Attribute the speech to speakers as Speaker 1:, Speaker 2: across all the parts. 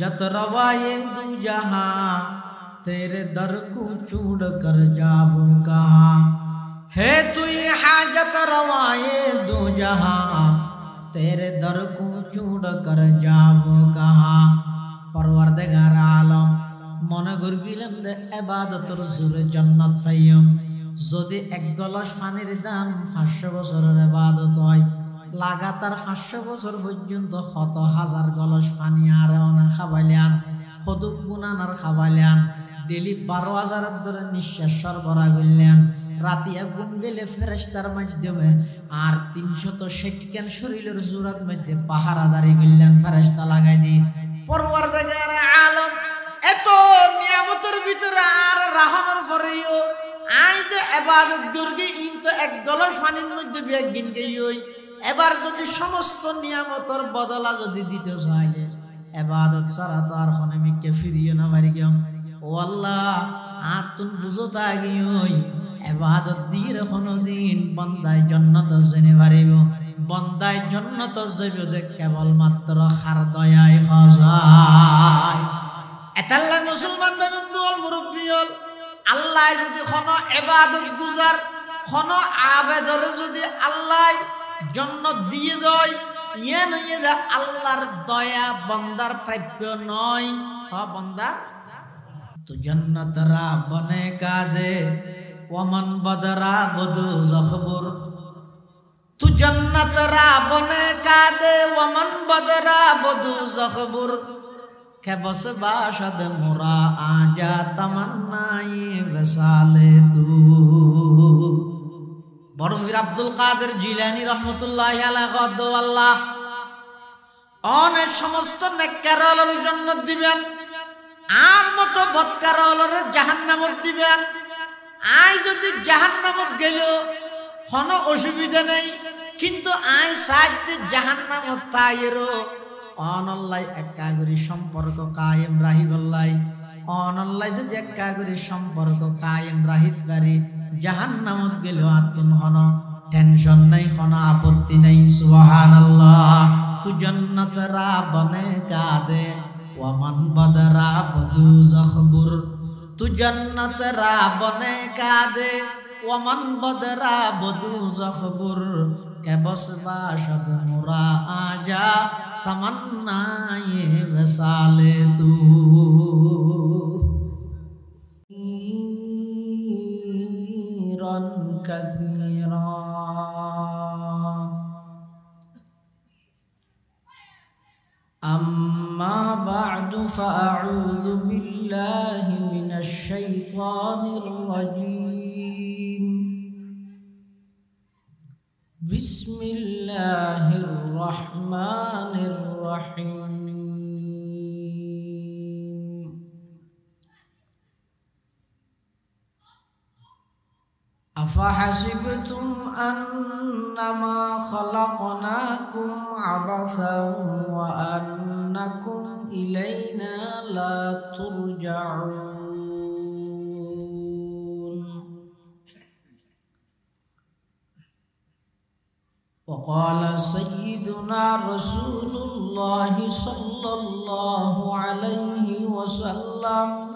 Speaker 1: हाजत रवाए दू जहां तेरे दर को छोड़ कर जाओ कहां है तू हाजत रवाए दू जहां तेरे दर को छोड़ कर जाओ कहां परवरदिगार आलम মনে করগিলাম দে ইবাদতের জোরে জান্নাত পাইম যদি এক গলাস পানির দাম 500 বছরের ইবাদত হয় লাগাতার 500 বছর পর্যন্ত কত হাজার গলাস পানি আর না খাবাইলাম হদুক গুনানার খাবাইলাম ডেলি 12000 এর ধরে নিঃশ্বাস সরবরাহ করলেন রাতে আগুন গেলে ফেরেশতার মাধ্যমে আর 360 কেন শরীরের জোরাত মধ্যে পাহারাদারি করলেন ফেরেশতা লাগাই দি পরওয়ারদিগার আলম এত নিয়ামতের ভিতরে আর রাহমার পরেও আই যে ইবাদত করগি ইনতো এক গলাস পানির মধ্যে বেগিন গইই এবার যদি সমস্ত নিয়ামতের বদলা যদি দিতে চাইলে ইবাদত ছাড়া তো আর কোনে মিকে ফিরিয়ে না পারি গম ও আল্লাহ আতুন বুঝতা গিই ইবাদত দিয়ে কোনদিন বান্দায় জান্নাত জেনে পারিব বান্দায় জান্নাত যাইবে দেখ কেবল মাত্র খার দয়ায় খাজায় এতাল্লা মুসলমান বন্ধুল মুরব্বিয়ল আল্লাহ যদি কোনো ইবাদত গুজার কোনো আবেদরে যদি আল্লাহ জান্নাত দিয়ে দেয় ইয়ে নয় যে আল্লাহর দয়া বান্দার প্রাপ্য নয় হ্যাঁ বান্দার তো জান্নাত রা বনে কাদে ওমান বদরা বদু জখবুর তু জান্নাত রা বনে কাদে ওমান বদরা বদু জখবুর কে বস বাশদ মোরা আজা তমন্নাই ওয়াসালে তু বরফির আব্দুল কাদের জিলানী রহমতুল্লাহি আলাইহি গদ্দ আল্লাহ অনেক সমস্ত নেককারদের জান্নাত দিবেন আর মত বদকারদের জাহান্নামত দিবেন আই যদি জাহান্নামত গেল কোনো অসুবিধা নেই কিন্তু আই সাইতে জাহান্নামত তাইরো অনল্লাই একাগরি সম্পর্ক কায়েম রাহিবল্লাই অনল্লাই যদি একাগরি সম্পর্ক কায়েম রাহিত পারি জাহান্নামত গেলেও আতুন হন টেনশন নাই হন আপত্তি নাই সুবহানাল্লাহ তু জান্নাত রা বনে কাদে ওয়ামান বদরা বদু জখবুর তু জান্নাত রা বনে কাদে ওয়ামান বদরা বদু জখবুর কে বস বাশদ মুরা আজা তমন্নায়ে ওয়াসালে তু كثيرا أما بعد فأعوذ بالله من الشيطان الرجيم بسم الله الرحمن الرحيم أفحسبتم أنما خلقناكم عبثا وأنكم إلينا لا ترجعون وقال سيدنا رسول الله صلى الله عليه وسلم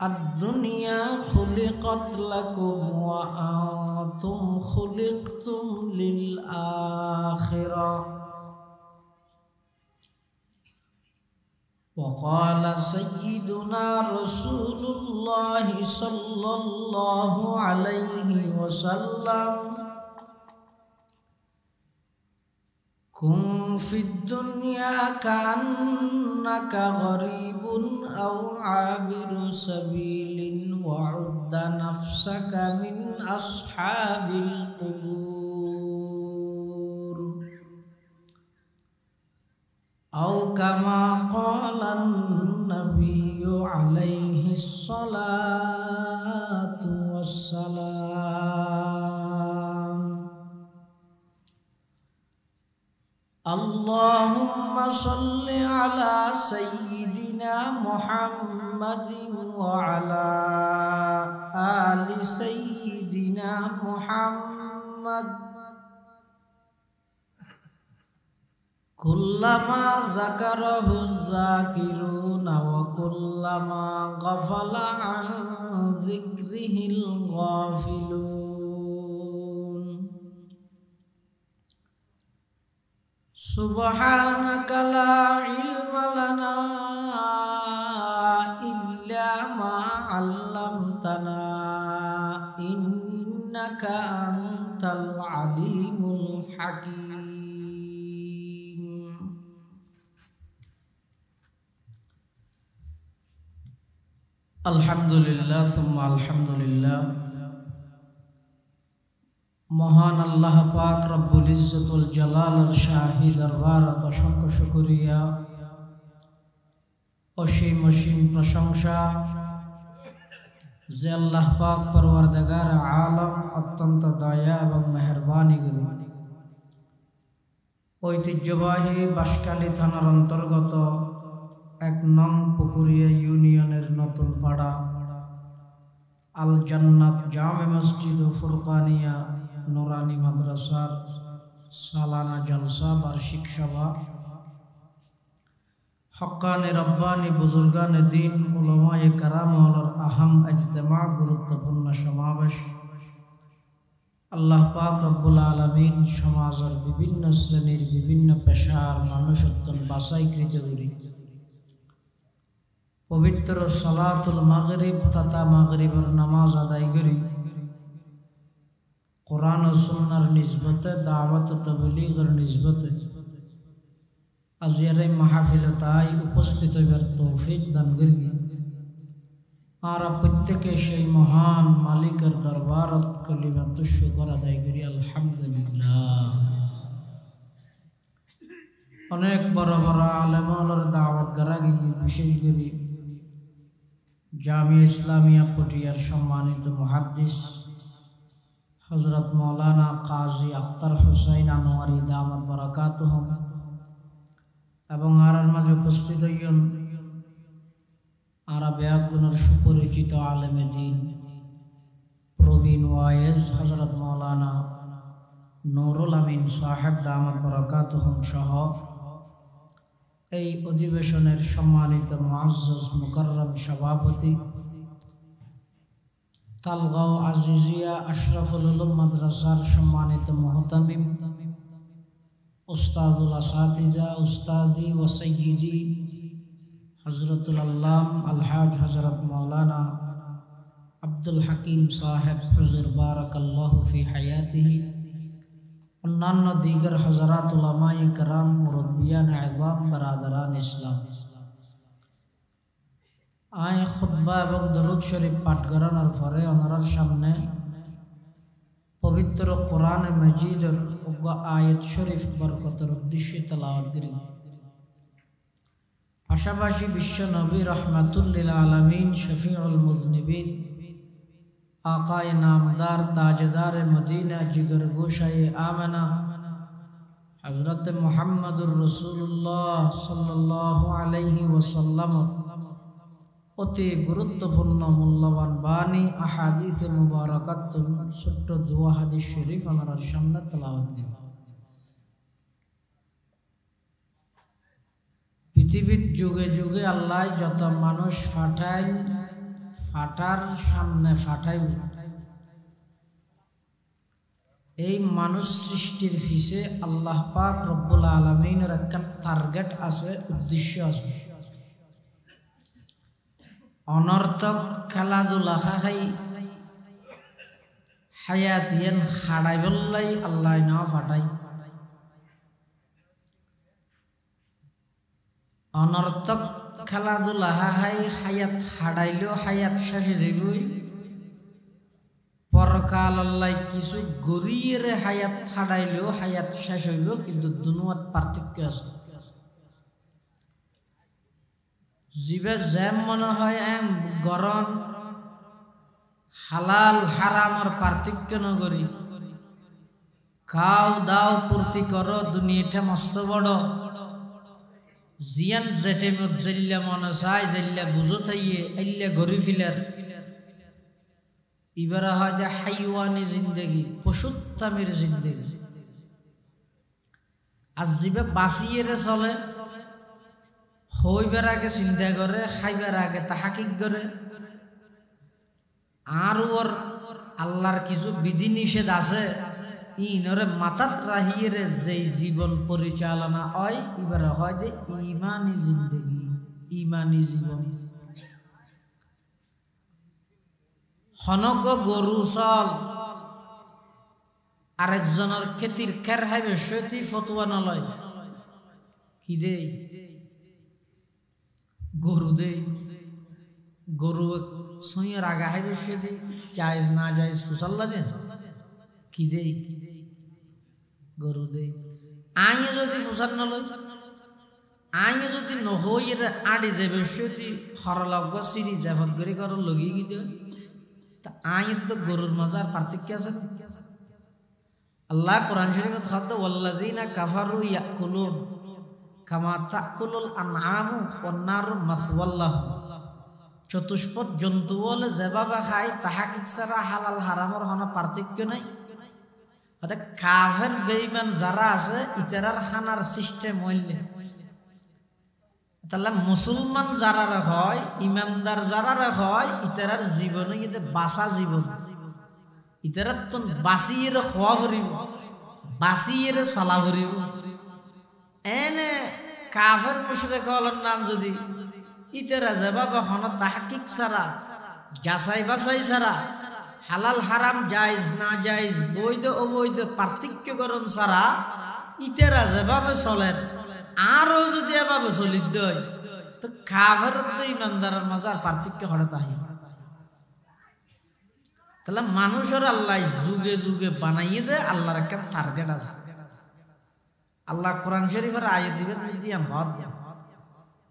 Speaker 1: الدنيا خلقت لكم وأنتم خلقتم للآخرة وقال سيدنا رسول الله صلى الله عليه وسلم كن في الدنيا كأنك غريب أو عابر سبيل وعد نفسك من أصحاب القبور أو كما قال النبي عليه الصلاة والسلام اللهم صل على سيدنا محمد وعلى آل سيدنا محمد কুল্লামা যাকারাহু যাকিরুনা ওয়া কুল্লামা গাফালা আন যিকরিহিল গাফিলুন সুবহানাকা লা ইলমা লানা ইল্লা মা 'আল্লামতানা ইন্নাকা আনতাল আলিমুল হাকীম। আলহামদুলিল্লাহ সুম্মা আলহামদুলিল্লাহ। মহান আল্লাহ পাক রব্বুল ইজ্জতুল জালালের শাহী দরবারত অসংখ্য শুকরিয়া, অসীম অসীম প্রশংসা যে আল্লাহ পাক পরওয়ারদিগার আলম অত্যন্ত দয়া এবং মেহেরবানি করি ঐতিহ্যবাহী বাঁশখালী থানার অন্তর্গত ১ নং পুকুরিয়া ইউনিয়নের নতুন পাড়া আল জান্নাত জামে মসজিদ ও ফুরকানিয়া নুরানি মাদ্রাসার সালানা জলসা বার্ষিক সভা, হক্কানি রব্বানি বুজুর্গানে দিন উলামায়ে কেরামের আহম ইজতেমা গুরুত্বপূর্ণ সমাবেশ। আল্লাহ পাক রব্বুল আলামিন সমাজের বিভিন্ন শ্রেণীর বিভিন্ন পেশার মানুষ বাছাইকৃত করি পবিত্র সালাতুল মাগরিব তথা মাগরিবের নামাজ আদায় করি কোরআন ও সুন্নাহর নিসবতে দাওয়াত ও তাবলীগের নিসবতে আজিয়ার এই মাহফিলে তাই উপস্থিত হইবার তৌফিক দান করি। আর প্রত্যেকে সেই মহান মালিকের দরবারত কলিমাত শুকর আদায় করি আলহামদুলিল্লাহ। অনেক বড় বড় আলেমের দাওয়াত করা গিয়ে বিশেষ করে জামিয়া ইসলামিয়া পটিয়ার সম্মানিত মুহাদ্দিস হযরত মাওলানা কাজী আখতার হুসাইন আনোয়ারি দামাত বারাকাতুহু এবং আর মাঝে উপস্থিত হইন আর বেয়াগুনের সুপরিচিত আলেমে দ্বীন প্রবীণ ওয়াইজ হযরত মাওলানা নুরুল আমিন সাহেব দামাত বারাকাতুহু সহ এই অধিবেশনের সম্মানিত মুআজ্জাজ মুকাররম সভাপতি তালগাঁও আজিজিয়া আশরাফুল উলুম মাদ্রাসার সম্মানিত মুহতামিম উস্তাদুল আসাতিজা উস্তাদি ওয়া সাইয়্যিদি হযরতুল আল্লাম আলহাজ হযরত মাওলানা আব্দুল হাকিম সাহেব হুজুর বারাকাল্লাহু ফি হায়াতিহি, অন্যান্য দিগর হযরত উলামায়ে কেরাম মুরব্বিয়ান আযম বারাদারান ইসলাম, আয় খুতবা এবং দরুদ শরীফ পাঠ করানোর পরে ওনার সামনে পবিত্র কোরআন মাজিদের আয়াত শরীফ বরকতের উদ্দেশ্যে তেলাওয়াত করি। পাশাপাশি বিশ্ব নবী রহমাতুল লিল আলামিন শফিউল মুযনিবিন আকায়ে নামদার তাজদার মদিনা জিগর গোশায়ে আমেনা হযরত মুহাম্মদুর রাসূলুল্লাহ সাল্লাল্লাহু আলাইহি ওয়াসাল্লাম অতি গুরুত্বপূর্ণ মূল্যবান বাণী আহাদিসে মুবারাকাত ছোট্ট দোয়া হাদিস শরীফ আমার সামনে তেলাওয়াত করি। পৃথিবীর যুগে যুগে আল্লাহ যত মানুষ ফাটায় ফাটার সামনে ফাটাই, এই মানুষ সৃষ্টির পিছে আল্লাহ পাক রব্বুল আলামিনের একটা টার্গেট আছে, উদ্দেশ্য আছে। অনর্থক খেলাধুলা খাই হায়াতিয়ান খাড়াই বললাই আল্লাহ না ফাটাই, অনর্থক খেলাধুলা হাই হায়াত হাড়াইলেও হায়াত শেষে যাবই, পরকাল আল্লাহ কিছু গড়িয়ে হায়াত হাড়াইলেও হায়াত শেষ হইব, কিন্তু দুনুয়াত পার্থক্য আছে। জিবে যেম মনে হয় এম গরম হালাল হারামর পার্থক্য নগরী, খাও দাও পূর্তি করো, দুনিয়াটা মস্ত বড়, জিয়ান যেতে মত জেল্লা মনে চাই জেল্লা বুঝো থাইয়ে এল্লা গড়ি ফিলার, ইবারা হয় যে হাইওয়ানি জিন্দেগি, পশুত্তামের জিন্দেগি। আর জিবে বাঁচিয়ে চলে, হইবার আগে চিন্তা করে, খাইবার আগে তাহাকিক করে, আর ওর আল্লাহর কিছু বিধি নিষেধ আছে ইনরে মাথাত রাহিয়ে যে জীবন পরিচালনা হয়, এবারে হয় যে ইমানি জিন্দেগি, ইমানি জীবন। হনক গরু চল, আরেকজনের খেতির খের হাইবে সতী ফতুয়া নলয়, কি দে গরু দে, গরু সইয়ের আগা হাইবে সতী জায়েজ না জায়েজ ফুসাল্লা দেন, কি দে গরু দে। আইয়ে যদি ফুসার নলয়, আইয়ে যদি নহইয়ের আড়ি যাবে সতী হরলগ সিঁড়ি জাফত করে কর লগিয়ে গিয়ে তা আইয়ের তো গরুর মজার পার্থক্য আছে। আল্লাহ কোরআন শরীফে খাদ্য ওয়াল্লাযীনা কাফারু ইয়াকুলুন কামা তাকুলুল আনআমু ওয়ান নারু মাসওয়াল্লাহুম। চতুষ্পদ জন্তু বলে যেভাবে খায় তাহাকে ছাড়া হালাল হারামের কোনো পার্থক্য নাই। অর্থাৎ কাফের বেঈমান যারা আছে ইতারার খানার সিস্টেম হইলে, তাহলে মুসলমান যারা হয়, ইমানদার যারা হয়, ইতারার জীবনে ইতে বাঁচা জীবন, ইতারা তো বাঁচিয়ে খোয়া ভরিব, বাঁচিয়ে চলা ভরিব। এনে কাফের মুশরিক হলেন নাম যদি ইতারা যেভাবে হন তাহকিক ছাড়া, যাচাই বাছাই ছাড়া, হালাল হারাম জায়েজ না জায়েজ, বৈধ অবৈধ পার্থক্যকরণ ছাড়া ইতারা যেভাবে চলেন, আরো যদি এভাবে চলিত হয় তো কাফের তো ইমানদারের মাঝে পার্থক্য হলে তাই। তাহলে মানুষের আল্লাহ যুগে যুগে বানাইয়ে দেয়, আল্লাহর একটা টার্গেট আছে। আল্লাহ কোরআন শরীফের আয়াত দিবেন দিয়ান হদ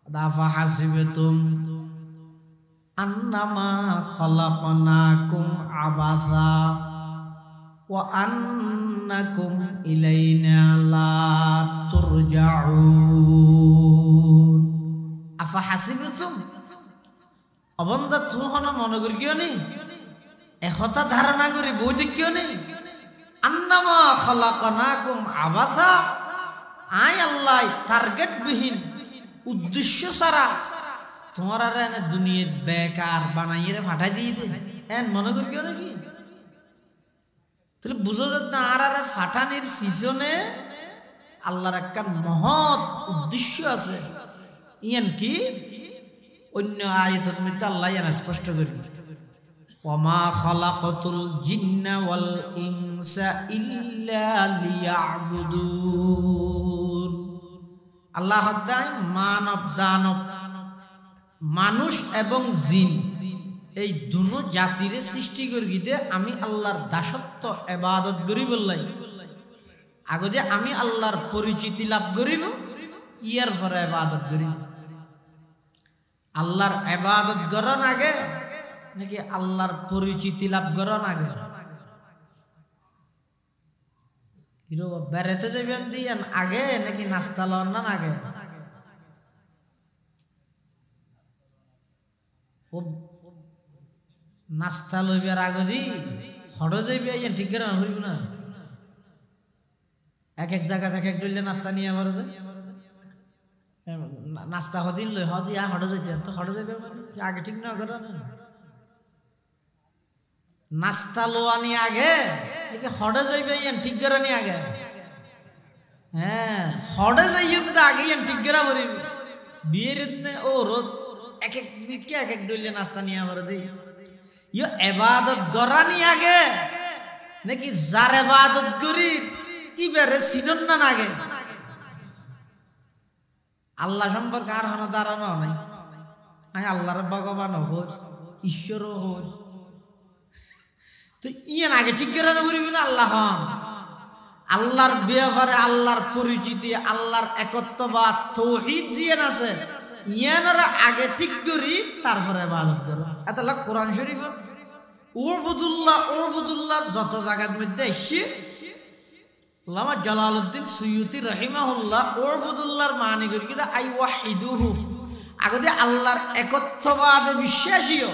Speaker 1: দাফা হাসিবাতুম আন্নামা খালাকনাকুম আবাসা ওয়া আন্নাকুম ইলাইনা লা তুরজাউন। আফা হাসিবাতুম অবন্দা তুই হন মনে করি কিয় নেই, একথা ধারণা করি বইতে কিয় নেই, আন্নামা খালাকনাকুম আবাসা, আই আল্লাহ টার্গেট বিহীন উদ্দেশ্য ছাড়া তোমার আর এনে দুনিয়ার বেকার বানাইয়ে ফাটাই দিয়ে দে, এন মনে করি কিয় নাকি। তাহলে বুঝো যাতে আর আর ফাটানির পিছনে আল্লাহর একটা মহৎ উদ্দেশ্য আছে। ইয়ান কি অন্য আয়াতের মধ্যে আল্লাহ ইয়ান স্পষ্ট করি, ওয়ামা খালাকাতুল জিন্না ওয়াল ইনসা ইল্লা লিয়াবুদুন। আল্লাহ তাআলা মানব দানব, মানুষ এবং জিন এই দুনো জাতিরে সৃষ্টি করি দে আমি আল্লাহর দাসত্ব ইবাদত করি বললাই। আগে যে আমি আল্লাহর পরিচিতি লাভ করিব, ইয়ার পরে ইবাদত করিব। আল্লাহর ইবাদত করার আগে নাকি আল্লাহর পরিচিতি লাভ করার আগে? বেড়াতে যাবেন দিয়েন আগে নাকি নাস্তা লন না আগে? নাস্তা লইবার আগে দি হড় যাইবে ঠিক করে না হইব না। এক এক জায়গা থেকে এক ডইলে নাস্তা নিয়ে আবার নাস্তা হদিন লই হদিয়া হড় যাইতে তো হড় যাইবে আগে ঠিক না করে নাস্তা লোয়ানি আগে নাকি হড়ে যাইবে ঠিক করে নি আগে? হ্যাঁ হড়ে যাইবে আগে ঠিক করে বলি বিয়ের ও রোদ এক এক দিকে এক এক ডইলে নাস্তা নিয়ে আবার দিই। ইয়ে এবাদত গড়ানি আগে নাকি যার এবাদত করি ইবারে চিনন না আগে? আল্লাহ সম্পর্কে আর হন ধারণাও নাই। আমি আল্লাহর ভগবান হোক, ঈশ্বরও হোক, তো ইয়ান আগে ঠিক করে না করিবি না আল্লাহ হন। আল্লাহর ব্যাপারে আল্লাহর পরিচিতি, আল্লাহর একত্ববাদ তৌহিদ জিয়ান আছে, ইয়ানরা আগে ঠিক করি তারপরে ইবাদত করো। এতলা কোরআন শরীফত উবুদুল্লাহ যত জায়গার মধ্যে এসে আল্লামা জালালউদ্দিন সুয়ুতি রাহিমাহুল্লাহ উবুদুল্লাহর মানে করি কি আই ওয়াহিদুহু, আগে আল্লাহর একত্ববাদে বিশ্বাসীও,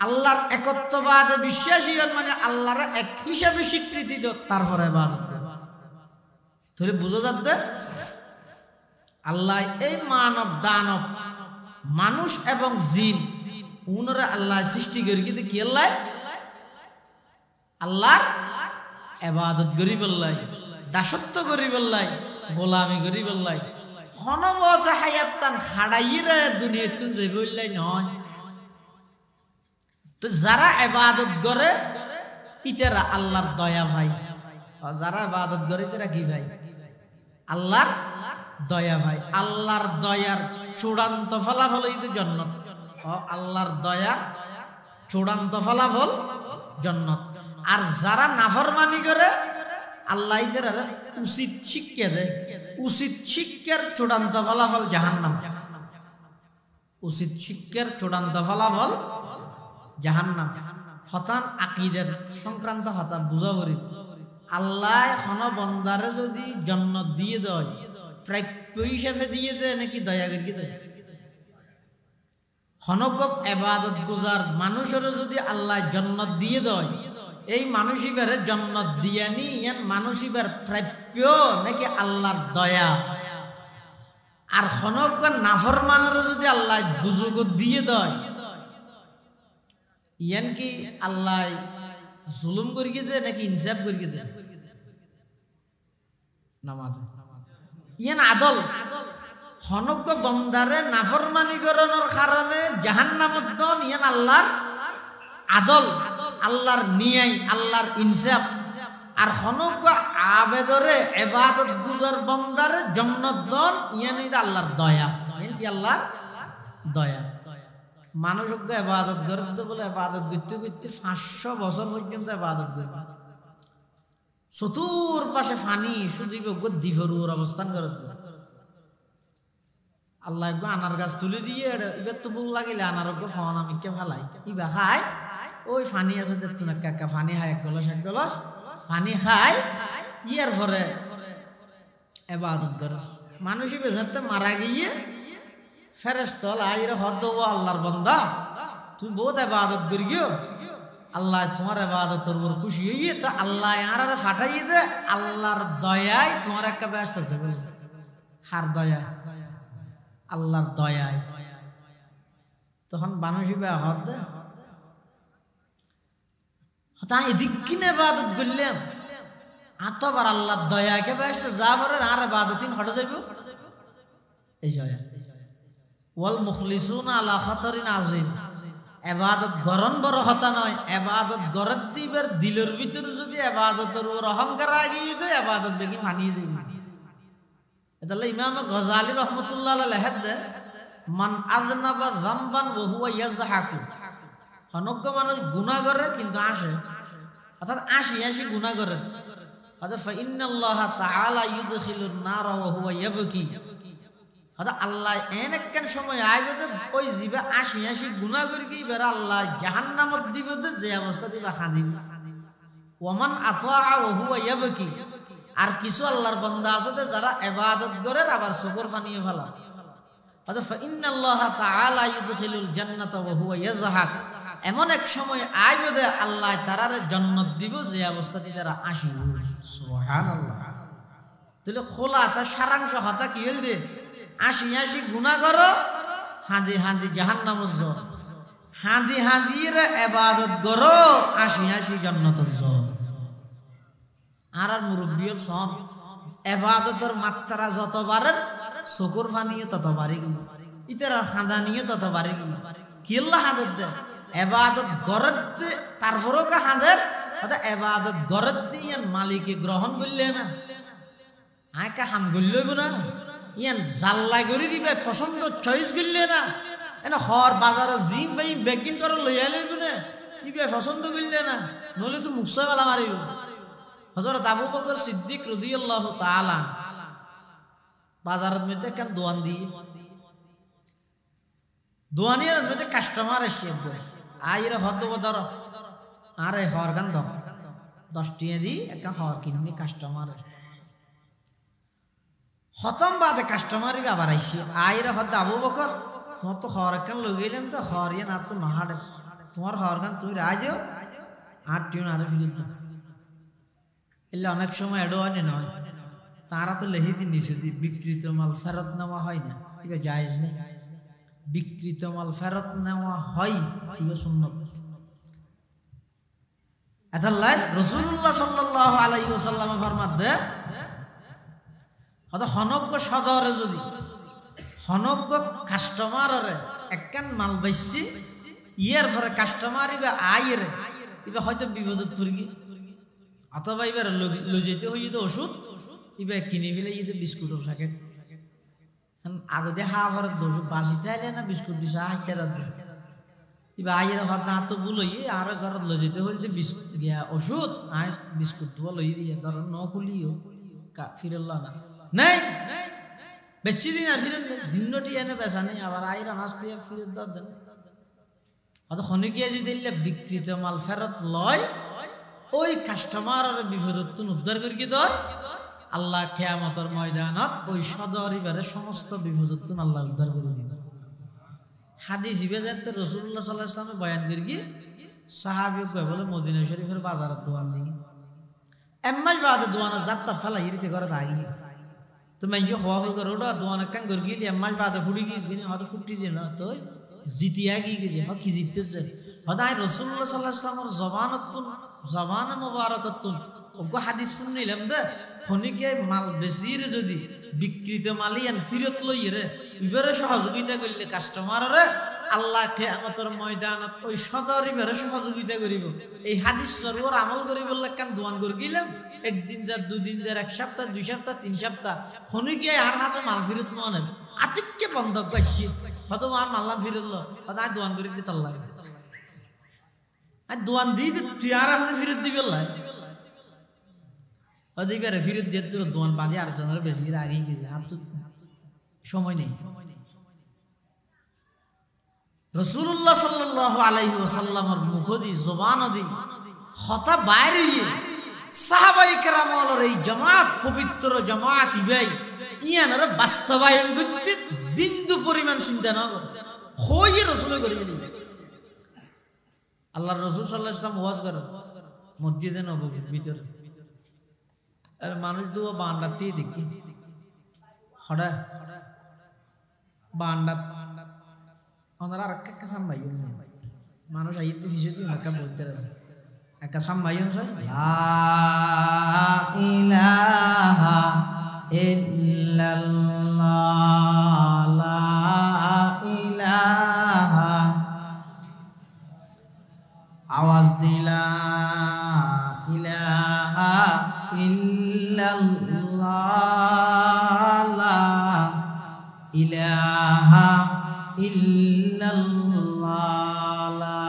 Speaker 1: আল্লাহর একত্ববাদে বিশ্বাসী মানে আল্লাহর এক হিসাবে স্বীকৃতি দাও, তারপরে ইবাদত। তাহলে বুঝো যাচ্ছে আল্লাহ এই মানব দানব মানুষ এবং জিন উনরে আল্লাহ সৃষ্টি করে কিন্তু কি আল্লাহর ইবাদত করি বললাই, দাসত্ব করি বললাই, গোলামি করি বললাই, হনবত হায়াতান হাড়াইরা দুনিয়াতুন যাই বললাই নয়। তো যারা ইবাদত করে ইতারা আল্লাহর দয়া ভাই, যারা ইবাদত করে ইতারা কি ভাই? আল্লাহর দয়া ভাই। আল্লাহর দয়ার চূড়ান্ত ফলাফল হইতে জান্নাত। আল্লাহর দয়ার চূড়ান্ত ফলাফল জান্নাত। আর যারা নাফরমানি করে আল্লাহ ইতারা উচিত শিক্ষা দেয়, উচিত শিক্ষার চূড়ান্ত ফলাফল জাহান্নাম। উচিত শিক্ষার চূড়ান্ত ফলাফল জাহান্নাম। হতান আকীদার সংক্রান্ত হতা বুঝা করি আল্লাহ কোন বন্দারে যদি জান্নাত দিয়ে দেয় প্রাপ্য হিসেবে দিয়ে দেয় নাকি দয়া করি দেয়? হনকব ইবাদত গুজার মানুষের যদি আল্লাহ জান্নাত দিয়ে দেয় এই মানুষিবারে জান্নাত দিয়া নি ইয়ান মানুষিবার প্রাপ্য নাকি আল্লাহর দয়া? আর হনক নাফরমানের যদি আল্লাহ দুজুগ দিয়ে দেয় ইয়ান কি আল্লাহ জুলুম করি দেয় নাকি ইনসাফ করি দেয়? নামাজ ইয়ান আদল। হনক বন্দারে নাফরমানি করানোর কারণে জাহান্নামত দন ইয়ান আল্লাহর আদল, আল্লাহর নিয়াই, আল্লাহর ইনসাফ। আর হনক আবেদরে ইবাদত গুজার বন্দারে জান্নাত দন ইয়ান আল্লাহর দয়া। ইয়ান কি আল্লাহর দয়া। মানুষকে ইবাদত করতে বলে ইবাদত করতে করতে 500 বছর পর্যন্ত ইবাদত করবে, চতুর পাশে ফানি শুধু দিভরুর অবস্থান করতে। আল্লাহ আনার গাছ তুলে দিয়ে এবার তো বুক লাগিলে আনার ফোন আমি কে ফেলাই ইবা খাই ওই ফানি আছে দেখতো না কাকা ফানি খায় এক গলস ফানি খাই ইয়ার পরে ইবাদত করে। মানুষই বেজাতে মারা গিয়ে ফেরেশতা আইরে হদ ও আল্লাহর বান্দা তুই বহুত ইবাদত করিও আল্লাহ তোমার ইবাদতের উপর খুশি হইয়ে তো আল্লাহ আরে ফাটাইয়ে দে আল্লাহর দয়ায় তোমার একটা ব্যস্ত আছে হার দয়া আল্লাহর দয়ায়। তখন মানুষই বে হদ দে হতা এদিক কিনে ইবাদত করলাম আতবার আল্লাহর দয়াকে ব্যস্ত যা বলে আর ইবাদতিন হটে যাইব এই জয়া ওয়াল মুখলিসুনা আলা খাতারিন আযীম। ইবাদত গরন বড় হতা নয়, ইবাদত গরত দিবের দিলের ভিতরে যদি ইবাদতের উপর অহংকার আগিয়ে দেয় ইবাদত বেগি ফানিয়ে যাবে। এদাল্লা ইমাম গজালি রাহমাতুল্লাহ আলাইহি লেখেন মান আযনাবা যামবান ওয়া হুয়া ইয়াজহাকু। অনজ্ঞ মানুষ গুনাহ করে কিন্তু আসে, অর্থাৎ আসি গুনাহ করে। অর্থাৎ ফা ইন্নাল্লাহা তাআলা ইউদখিলুন নারা ওয়া হুয়া ইয়াবকি। অর্থাৎ আল্লাহ এন একখান সময় আইবে ওই জিবা আসি গুনাহ করি কি বের আল্লাহ জাহান্নামত দিবে যে অবস্থা দিবা খাদিব। ওমান আতাআ ওয়া হুয়া ইয়াবকি। আর কিছু আল্লাহর বান্দা আছে যারা ইবাদত করে আবার শুকর ফানিয়ে ফেলা। অর্থাৎ ফা ইন্নাল্লাহা তাআলা ইউদখিলুল জান্নাতা ওয়া হুয়া ইয়াজহাক। এমন এক সময় আইবে আল্লাহ তারারে জান্নাত দিব যে অবস্থাতে তারা আসি। সুবহানাল্লাহ। তাহলে খোলাসা সারাংশ হতা কি হইল দে আসি গুনাহ করো হাঁদি জাহান্নামত যাও, হাঁদি রে ইবাদত করো আসি জান্নাতত যাও। আর মুরব্বির সন ইবাদতের মাত্রা যত বাড়ে শুকর ফানিয়ে তত বাড়ে গেল, ইতারা খাঁদা নিয়ে তত বাড়ে গেল। কিল্লা হাঁদের দে ইবাদত গরত দে তারপরও কা হাঁদের ইবাদত গরত দিয়ে মালিকে গ্রহণ করলে না আয়কা হাম করলইব না ইয়ান জাল্লা করে দিবে পছন্দ চয়েস করলে না এনে হর বাজারে জিম ভাই বেকিং করে লইয়া লইব না ইবে পছন্দ করলে না নইলে তো মুখসা বেলা মারিব। হযরত আবু বকর সিদ্দিক রাদিয়াল্লাহু তাআলা বাজারের মধ্যে কেন দোয়ানিয়ার মধ্যে কাস্টমার আসে আইরে হদ বদর আরে হর গান দাও 10 টাকা দি একটা হর কিনে কাস্টমার খতম বাদে কাস্টমারই আবার আইসি আইরে হদ আবু বকর তোমার তো হর একখান লগাইলাম তো হর ইয়ে না তো নাহাড়ে তোমার হর গান তুমি রায় দিও আর টিউন আরে ফিরিত দাও। এলে অনেক সময় এডো আনে নয় তারা তো লেহি দিন যদি বিকৃত মাল ফেরত নেওয়া হয় না, এটা জায়েজ নেই। বিকৃত মাল ফেরত নেওয়া হয়, এটা সুন্নাত। এতাল্লাই রাসূলুল্লাহ সাল্লাল্লাহু আলাইহি ওয়াসাল্লাম ফরমাতে হয়তো হনজ্ঞ সদরে যদি হনজ্ঞ কাস্টমারে একখান মাল বেচছি, ইয়ের পরে কাস্টমার ইবা আইরে ইবা হয়তো বিপদত পড়ি, অথবা এবার লইতে হইতে ওষুধ ইবা কিনে ফেলে ইয়ে বিস্কুটের প্যাকেট আগে দিয়ে হা ভরে ওষুধ বাঁচিতে আইলে না বিস্কুট দিছে হাইতে এবার আইয়ের ঘর দাঁত তো বুলই আর ঘরত লই যেতে হইতে বিস্কুট গিয়া ওষুধ আয় বিস্কুট তো লই দিয়ে ধর ন খুলিও ফিরল না নেই বেশি দিন আর ফিরে দিনটি এনে বেচা নেই, আবার আইরা মাছ দিয়ে ফিরে দেন। অত খনিকিয়া যদি বিকৃত মাল ফেরত লয়, ওই কাস্টমার বিপদত্তুন উদ্ধার করি দয় আল্লাহ কিয়ামতের ময়দানত ওই সদরিবারে সমস্ত বিপদত্তুন আল্লাহ উদ্ধার করে দিবে। হাদিস ইবে যাতে রাসূলুল্লাহ সাল্লাল্লাহু আলাইহি ওয়াসাল্লাম বয়ান করি কি সাহাবী কয় বলে মদিনা শরীফের বাজারের দোকান দি এম্মাস বাদে দোকানে যাত্রা ফেলা হিরিতে করে দাগি তো মাইজে হওয়া হয়ে করে ওটা দোকানে কান করে গিয়ে এম্মাস বাদে ফুড়ি গিয়ে গিয়ে হয়তো ফুটি দিয়ে না তো জিতিয়া গিয়ে গিয়ে কি জিততে যায় হয়তো আই রাসূলুল্লাহ সাল্লাল্লাহু আলাইহি ওয়াসাল্লামের জবানে মোবারকতুন ওগো হাদিস শুনলাম দে খনিকে মাল বেশির যদি বিকৃত মালিয়ান ফিরত লই রে ইবারে সহযোগিতা করলে কাস্টমাররে আল্লাহ কিয়ামতের ময়দানত ওই সদরিবারে সহযোগিতা করিব। এই হাদিস সরওয়ার আমল করি বললে কান দোয়ান করে গিলাম একদিন যা দুদিন যা এক সপ্তাহ 2 সপ্তাহ 3 সপ্তাহ খনিকে আর হাসে মাল ফিরত নয় আতিককে বন্ধ করছি হয়তো আর মাল্লা ফিরল হয়তো আর দোয়ান করে দিতে আল্লাহ আর দোয়ান দিয়ে তুই আর হাসে ফিরত দিবি আল্লাহ ওদিকে ফিরত দিয়ে তোর দোয়ান বাঁধে আর জনের বেশি আগেই গেছে আর তো সময় নেই। রাসূলুল্লাহ সাল্লাল্লাহু আলাইহি ওয়াসাল্লামের মুখদি জবান দি হতা বাইরে সাহাবায়ে কেরামের এই জামাত পবিত্র জামাত ইবাই ইয়ানরে বাস্তবায়ন করতে বিন্দু পরিমাণ চিন্তা না করে হই রাসূল করে আল্লাহর রাসূল সাল্লাল্লাহু আলাইহি ওয়াসাল্লাম ওয়াজ করে মসজিদে নববীর ভিতরে আর মানুষ দু বান্ডাতে দেখি হড়া বান্ডাত ওনারা আর একটা সামবাই মানুষ আইতে ভিজে দিয়ে একটা বলতে একটা সামবাই লা ইলাহা ইল্লাল্লাহ লা ইলাহা আওয়াজ দিলা ইলাহা ইল্লাল্লাহ লা ইলাহা ইল্লাল্লাহ লা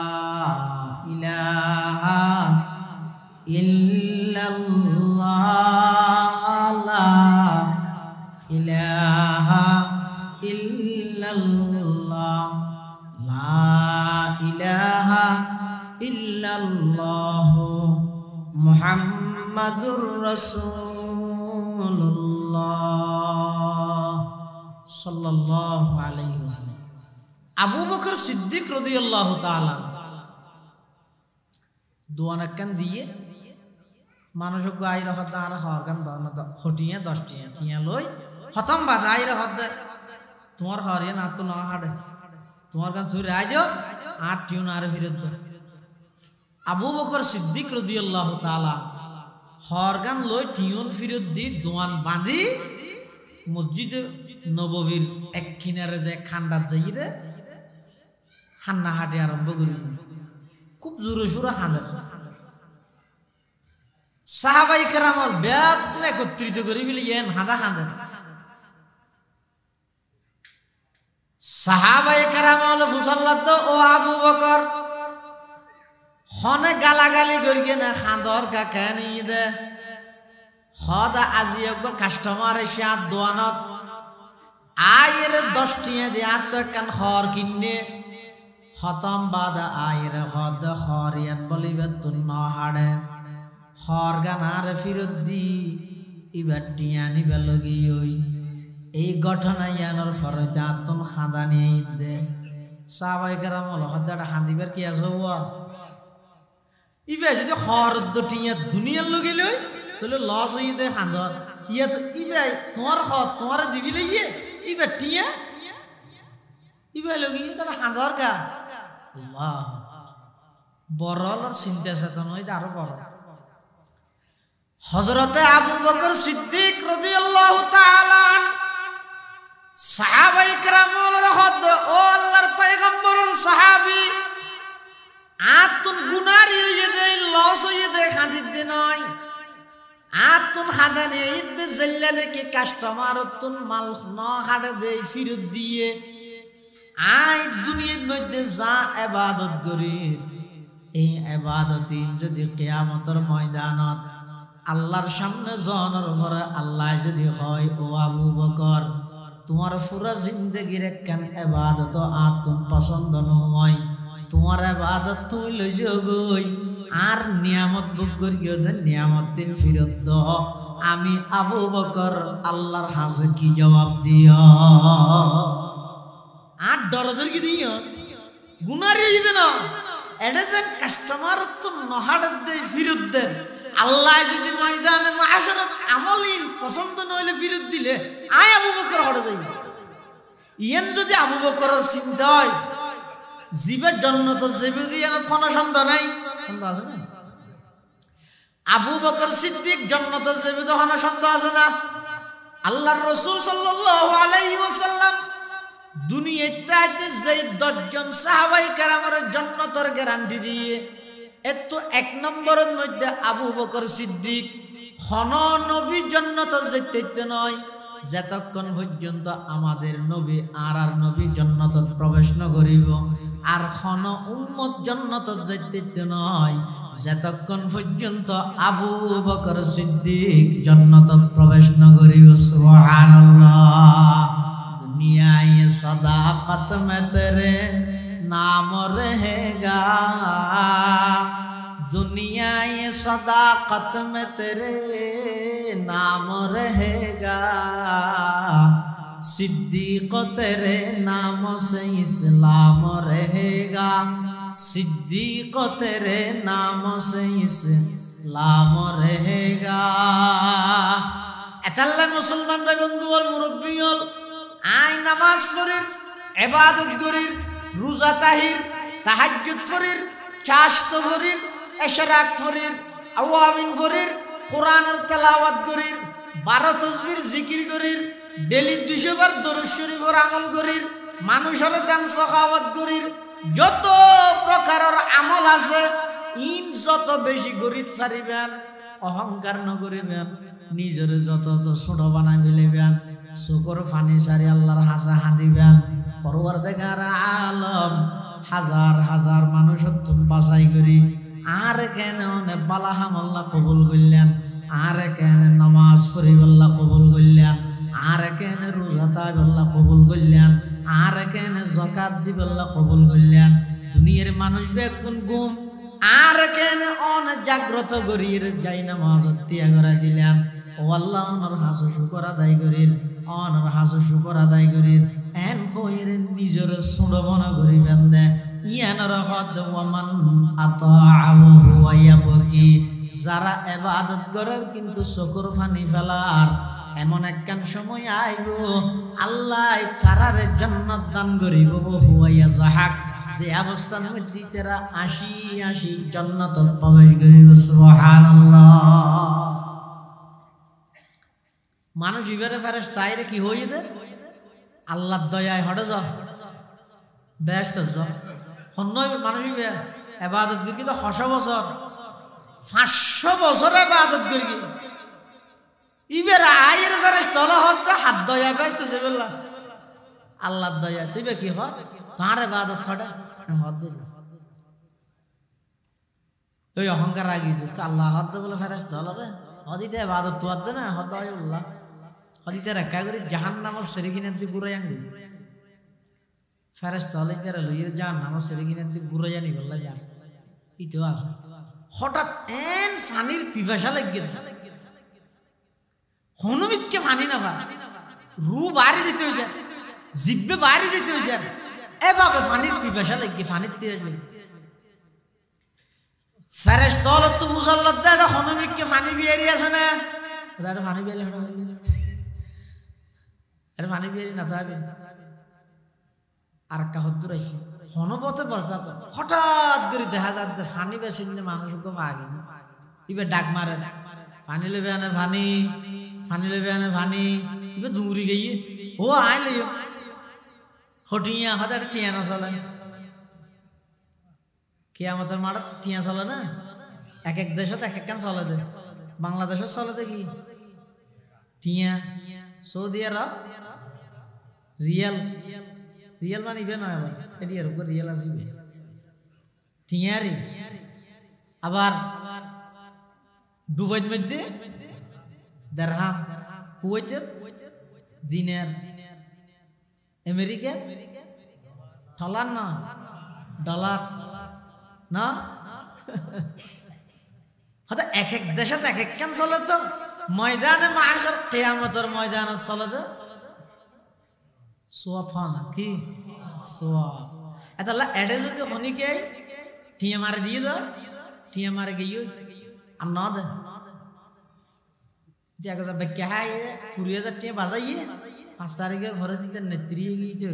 Speaker 1: ইলাহা ইল্লাল্লাহ লা ইলাহা ইল্লাল্লাহ লা ইলাহা ইল্লাল্লাহ মুহাম্মাদুর রাসূলুল্লাহ সাল্লাল্লাহু আলাইহি ওয়াসাল্লাম। আবু বকর সিদ্দিক রাদিয়াল্লাহু তাআলা দোয়ান কান দিয়ে মানুষক আইরা হদ আর হর গান দনা হটিয়ে 10 টিয়া লই খতম বাদ আইরা হদ তোমার হরিয়া না তো না হাড়ে তোমার গান তুই রাই দিও 8 টিউন আর ফিরত দাও। আবু বকর সিদ্দিক রাদিয়াল্লাহু তাআলা হর গান লই টিউন ফিরত দি দোয়ান বাঁধি মসজিদে নববীর এক কিনারে যে খান্ডাত যাইরে হান্না হাঁটে আরম্ভ করি খুব জোরে সোরে হাঁদে সাহাবাই কেরামল ব্যাগ একত্রিত করে ফেলে এন হাঁদা হাঁদে সাহাবাই কেরামল ফুসাল্লাত ও আবু বকর হনে গালাগালি করিয়ে না খাঁদর কাকা নিয়ে দে হদা আজিয়োগ্য কাস্টমার এসে আর দোয়ানত আয়ের 10 টিয়া দিয়ে আর তো একখান হর কিনে খতম বাদা আয়ের হদ হরিয়ান বলিবে তুন হাড়ে হর গানার ফিরত দি ইবার টিয়া নিবে লগি ওই এই ঘটনা ইয়ানোর ফরে যাতন খাঁদা নিয়ে দে সাহাবায়ে কেরাম হদাটা হাঁদিবার কি আছে ইবে যদি হর টিয়া দুনিয়ার লগি লই তাহলে লস হয়ে দে খাঁদর ইয়া তো ইবে তোমার তোমার দিবিলে ইবে টিয়া ইবে লগি তারা হাঁদর গা আল্লাহ বড়লার চিন্তা চেতন হইতে আরো বড় হযরতে আবু বকর সিদ্দিক রাদিয়াল্লাহু তাআলা সাহাবায়ে কেরামুল রহদ ও আল্লাহর পয়গম্বরের সাহাবী আতুন গুনারি হইয়ে দেই লস হইয়ে দেই খাদিত দে নয় আতুন খাদানে ইদ্দে জেল্লানে কি কাস্টমার তুন মাল ন খাড়ে দেই ফিরত দিয়ে আই দুনিয়ার মধ্যে যা ইবাদত করি এই ইবাদতিন যদি কিয়ামতের ময়দানত আল্লাহর সামনে জনের পরে আল্লাহ যদি হয় ও আবু বকর তোমার পুরা জিন্দেগির একখান ইবাদত আতুন পছন্দ নয় তোমার ইবাদত তুই লই গই আর নিয়ামত ভোগ করিও দে নিয়ামত দিন ফিরত দাও আমি আবু বকর আল্লাহর হাসে কি জবাব দিও আর দরদর কি দিও গুনারি যদি না এটা যে কাস্টমার তো নহাড় দে ফিরত দে আল্লাহ যদি ময়দানে মাহশরত আমলিন পছন্দ নইলে ফিরত দিলে আয় আবু বকর হড়ে যাইবে ইয়েন যদি আবু বকরের চিন্তা হয় জীবের জান্নাত যাবে দিয়ে না কোনো সন্দেহ নাই সন্দেহ আছে না আবু বকর সিদ্দিক জান্নাত যাবে তো কোনো সন্দেহ আছে না আল্লাহর রাসূল সাল্লাল্লাহু আলাইহি ওয়াসাল্লাম দুনিয়াতে যেই 10 জন সাহাবায়ে কেরামের জান্নাতের গ্যারান্টি দিয়ে এত এক নম্বরের মধ্যে আবু বকর সিদ্দিক খন নবী জান্নাতে যেতে নয় যতক্ষণ পর্যন্ত আমাদের নবী আর নবী জান্নাতত প্রবেশ ন করিব আর খন উম্মত জান্নাতত যেতে নয় যতক্ষণ পর্যন্ত আবু বকর সিদ্দিক জান্নাতত প্রবেশ ন করিব সুবহানাল্লাহ দুনিয়ায় সদাকত মে তেরে नाम रहेगा दुनिया ये सदाकत में तेरे नाम रहेगा सिद्दीक तेरे नाम से इस्लाम रहेगा सिद्दीक तेरे नाम से इस्लाम रहेगा एतल्ला मुसलमान भाई बंधु और मुरब्बी हल आय नमाज पढ़िर इबादत करिर রোজা তাহির তাহাজ্জুদ ফরির চাশত ফরির ইশরাক ফরির আওয়ামিন ফরির কোরআনের তেলাওয়াত করির 12 তাসবির জিকির করির ডেলি 200 বার দরুদ শরীফের আমল করির মানুষের দান সাখাওয়াত করির যত প্রকারের আমল আছে ইন যত বেশি গরিব পারিবেন অহংকার ন করিবেন নিজের যত ছোট বানাই ফেলিবেন শুকর ফানি সারি আল্লাহর হাসা হাদিবেন পরওয়ারদিগার আলম হাজার হাজার মানুষের তুমি বাছাই করি আর কেন বালা আমল কবুল করলেন আর কেন নামাজ পড়ি আল্লাহ কবুল করলেন আর কেন রোজা তাই আল্লাহ কবুল করলেন আর কেন যাকাত দিব আল্লাহ কবুল করলেন দুনিয়ার মানুষ বেগুন গুম আর কেন অন জাগ্রত করির যাই নামাজ ত্যাগ করে দিলেন ও আল্লাহ ওনার হাসু শুকর আদায় করির অনার হাসু শুকর আদায় করির এন ফইর নিজের সুড় মনে করিবেন দে ইয়ানার হদ ওয়ামান আতাআহু ওয়া ইয়াবকি যারা ইবাদত করার কিন্তু চকুর পানি ফেলার এমন একখান সময় আইব আল্লাহ কারারে জান্নাত দান করিব হুয়া ইয়াজহাক যে অবস্থার মধ্যে তারা 80 জান্নাতত প্রবেশ করিব সুবহানাল্লাহ মানুষ ইবারে ফেরেশতাইরে কি হইয়ে দে আল্লাহর দয়ায় হড়ে যা ব্যস্ত যা হন্নই মানুষ ইবাদত করি তো 100 বছর 500 বছর ইবাদত করি ইবের আয়ের ফেরেশতা হত হাত দয়া ব্যস্ত যেবেলা আল্লাহর দয়া দিবে কি হয় তার ইবাদত ছড়া হদ দিল ওই অহংকার রাগি তো আল্লাহ হদ বলে ফেরেশতা হলবে হদিতে ইবাদত তো হদ না হদ আল্লাহ হদিতে রাখা করি জাহান্নামের সেরিগিনের দিকে ঘুরে আনবি ফেরেশতা হলে যারা লইয়ের জাহান্নামের সেরিগিনের দিকে ঘুরে জানি বললা যান ইতো আছে হঠাৎ এন পানির পিপাসা লাগিয়ে হনুমিককে পানি না পা রু বাড়ি যেতে হয়েছে জিব্বে বাড়ি যেতে হয়েছে এভাবে পানির পিপাসা লাগিয়ে পানির তীরে ফেরেশতা হলো তো মুসাল্লাদ দা হনুমিককে পানি বিয়ারি আছে না এটা পানি বেরি এটা পানি বেরি না তাই আর একটা হদ্দুর আইসি হনপথে বসা তো হঠাৎ করে দেখা যাচ্ছে পানি বেশি মানুষ আগে ইবে ডাক মারে পানি লেবে আনে পানি পানি লেবে আনে পানি ইবে দৌড়ি গিয়ে ও আইলে হটিয়া হতে একটা টিয়া না চলে কিয়ামতের মাঠত টিয়া চলে না এক এক দেশত এক একখান চলে দে বাংলাদেশত চলে দে কি টিয়া সৌদি আরব রিয়াল রিয়াল মানে ইবে নয় আবার এটি আর উপর রিয়াল আসিবে টিয়ারি আবার দুবাইয়ের মধ্যে দিরহাম কুয়েতে দিনার আমেরিকা ডলার না ডলার না হয়তো এক এক দেশত এক এক কেন চলে তো ময়দানে মাহাশর কিয়ামতের ময়দানত চলে তো সোয়াফানা কি সোয়াব এটা এডে যদি হনিকে টিয়া মারে দিয়ে দাও টিয়া মারে গিয়ে আর না দে ব্যাখ্যা হয় 20,000 টিয়া বাজাইয়ে 5 তারিখে ভরে দিতে নেত্রী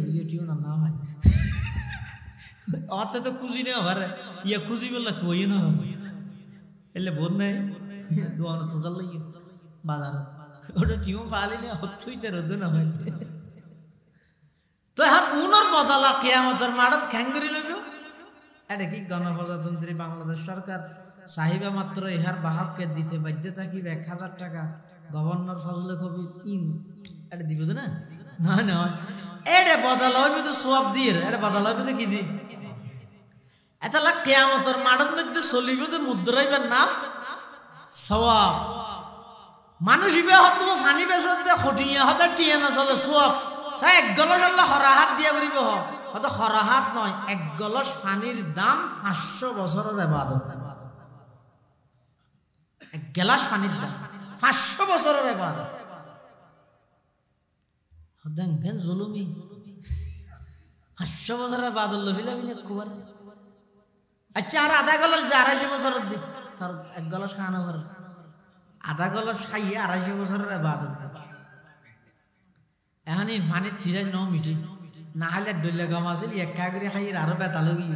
Speaker 1: গিয়ে টিও না না ভাই অত তো খুঁজি না ভরে ইয়ে খুঁজি বললে তুই না এলে বোধ নেই দোয়ানো তো চল বাজারে ওটা টিও পালি না হচ্ছই তো রোদ না ভাই তো হ্যাঁ পুনর বদলা কিয়ামতের মাঠত খ্যাঙ্গরি লইব এটা কি গণপ্রজাতন্ত্রী বাংলাদেশ সরকার চাহিবা মাত্র ইহার বাহককে দিতে বাধ্য থাকিব 1,000 টাকা গভর্নর ফজলে কবির এটা দিব না না না এটা বদলা হইবে তো সওয়াব দিয়ে এটা বদলা হইবে তো কি দি এটা লাগ কিয়ামতের মাঠত মধ্যে চলিবে তো মুদ্রাইবার নাম সওয়াব মানুষ ইবে হতো ফানি বেসতে হটিয়া হতে টিয়া না চলে সওয়াব সাই এক গলস আল্লাহ হরাহাত দিয়া বলিব হয়তো হরাহাত নয় এক গলস পানির দাম 500 বছরের ইবাদত এক গ্লাস পানির দাম 500 বছরের ইবাদত দেখেন জুলুমি 500 বছরের ইবাদত লইলাম না কুবার আচ্ছা আর আধা গলস 250 বছরের দিক তার এক গলস খানো করে আধা গলস খাইয়ে 250 বছরের ইবাদত এখন এই পানির তিরাজ ন মিটি না হলে ডলে গম আসিল একা করে খাই আরো বেতা লগি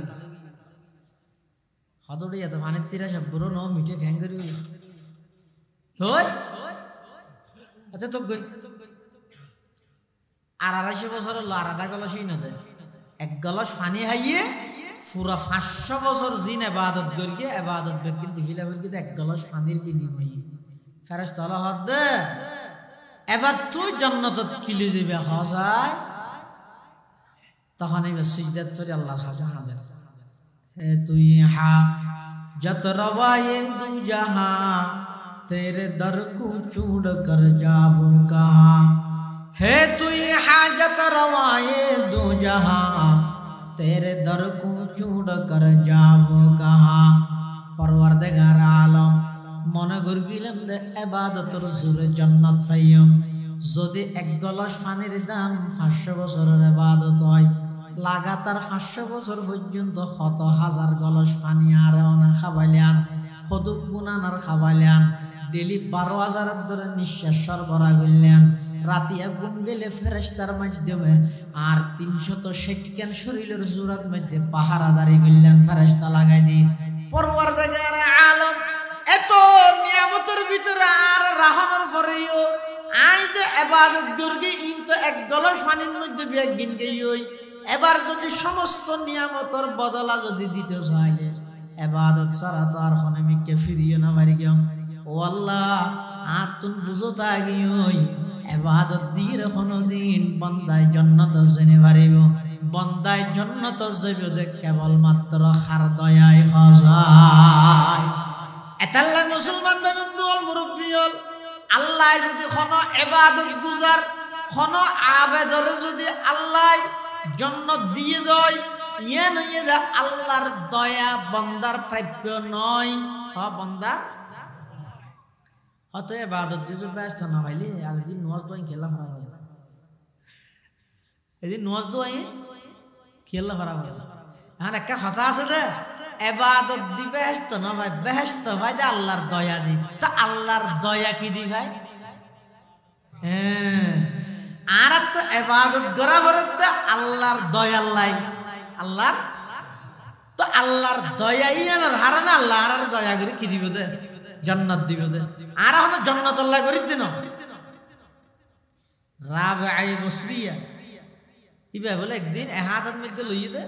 Speaker 1: হদড়ে এত পানির তিরাজ বুড়ো ন মিটে ঘ্যাং করি তুই আচ্ছা তো গই আর 250 বছর হলো আর আধা গলসই না দেয় এক গলস পানি খাইয়ে পুরা 500 বছর জিন ইবাদত করিয়ে ইবাদত কিন্তু ফিলা করিয়ে এক গলস পানির বিনিময়ে ফেরেশতা আল্লাহ হদ দে এবার তুই জান্নাতত কিলে যাবে হসায় তখন এবার সিজদাত করে আল্লাহর কাছে হাজির হে তুই হাজত রওয়ায়ে দু জাহাं तेरे दर को चूड़ कर जाओ कहां है तुई हाजत रवाए दो जहां तेरे दर को चूड़ कर जाओ कहां परवरदिगार आलम মনে করগিলাম দে ইবাদতের জোরে জান্নাত পাইম যদি এক গলস পানির দাম 500 বছরের ইবাদত হয় লাগাতার 500 বছর পর্যন্ত কত হাজার গলস পানি আর না খাবাইলাম কদক গুনানার খাবাইলাম ডেলি 12,000 এর ধরে নিঃশ্বাস সরবরাহ করলেন রাতে ঘুম গেলে ফেরেশতার মাধ্যমে আর 360 কেন শরীরের জোরাত মধ্যে পাহারাদারি করলেন ফেরেশতা লাগাই দি পরওয়ারদিগার আলম এত নিয়ামতের ভিতরে আর রাহমার পরেও আই যে ইবাদত করগি ইনতো এক গলস পানির মধ্যে বিয়াগিন গই এবার যদি সমস্ত নিয়ামতের বদলা যদি দিতে চাইলে ইবাদত ছাড়া তো আর কোন মিকে ফিরিয়ে না পারি কেউ ও আল্লাহ আতুন বুঝতা গিয়ই ইবাদত দিয়ে কোনদিন বান্দায় জান্নাত জেনে পারিব বান্দায় জান্নাত যাবে দেখ কেবল মাত্র খার দয়ায় খাজায় এতাল্লা মুসলমান বন্ধু অল মুরব্বী অল আল্লাহ যদি কোন ইবাদত গুজার কোন আবেদরে যদি আল্লাহ জান্নাত দিয়ে দেয় ইয়ে নয় যে আল্লাহর দয়া বান্দার প্রাপ্য নয় বান্দার হতে ইবাদত দিয়ে ব্যস্ত না হইলে আর দিন নামাজ দোয়া খেলা হারা হয় এদিন নামাজ দোয়া খেলা হারা হয় এখন একটা কথা আছে যে ইবাদত দি ব্যস্ত না ভাই ব্যস্ত ভাই যে আল্লাহর দয়া দি তা আল্লাহর দয়া কি দি ভাই হ্যাঁ আর তো ইবাদত করা বলতে আল্লাহর দয়া লাই আল্লাহর তো আল্লাহর দয়াই আর হারানা আল্লাহ আর দয়া করে কি দিব দে জান্নাত দিব দে আর এখন জান্নাত আল্লাহ করে দিন রাবিআ বসরিয়া ইবা বলে একদিন হাতের মধ্যে লইয়ে দে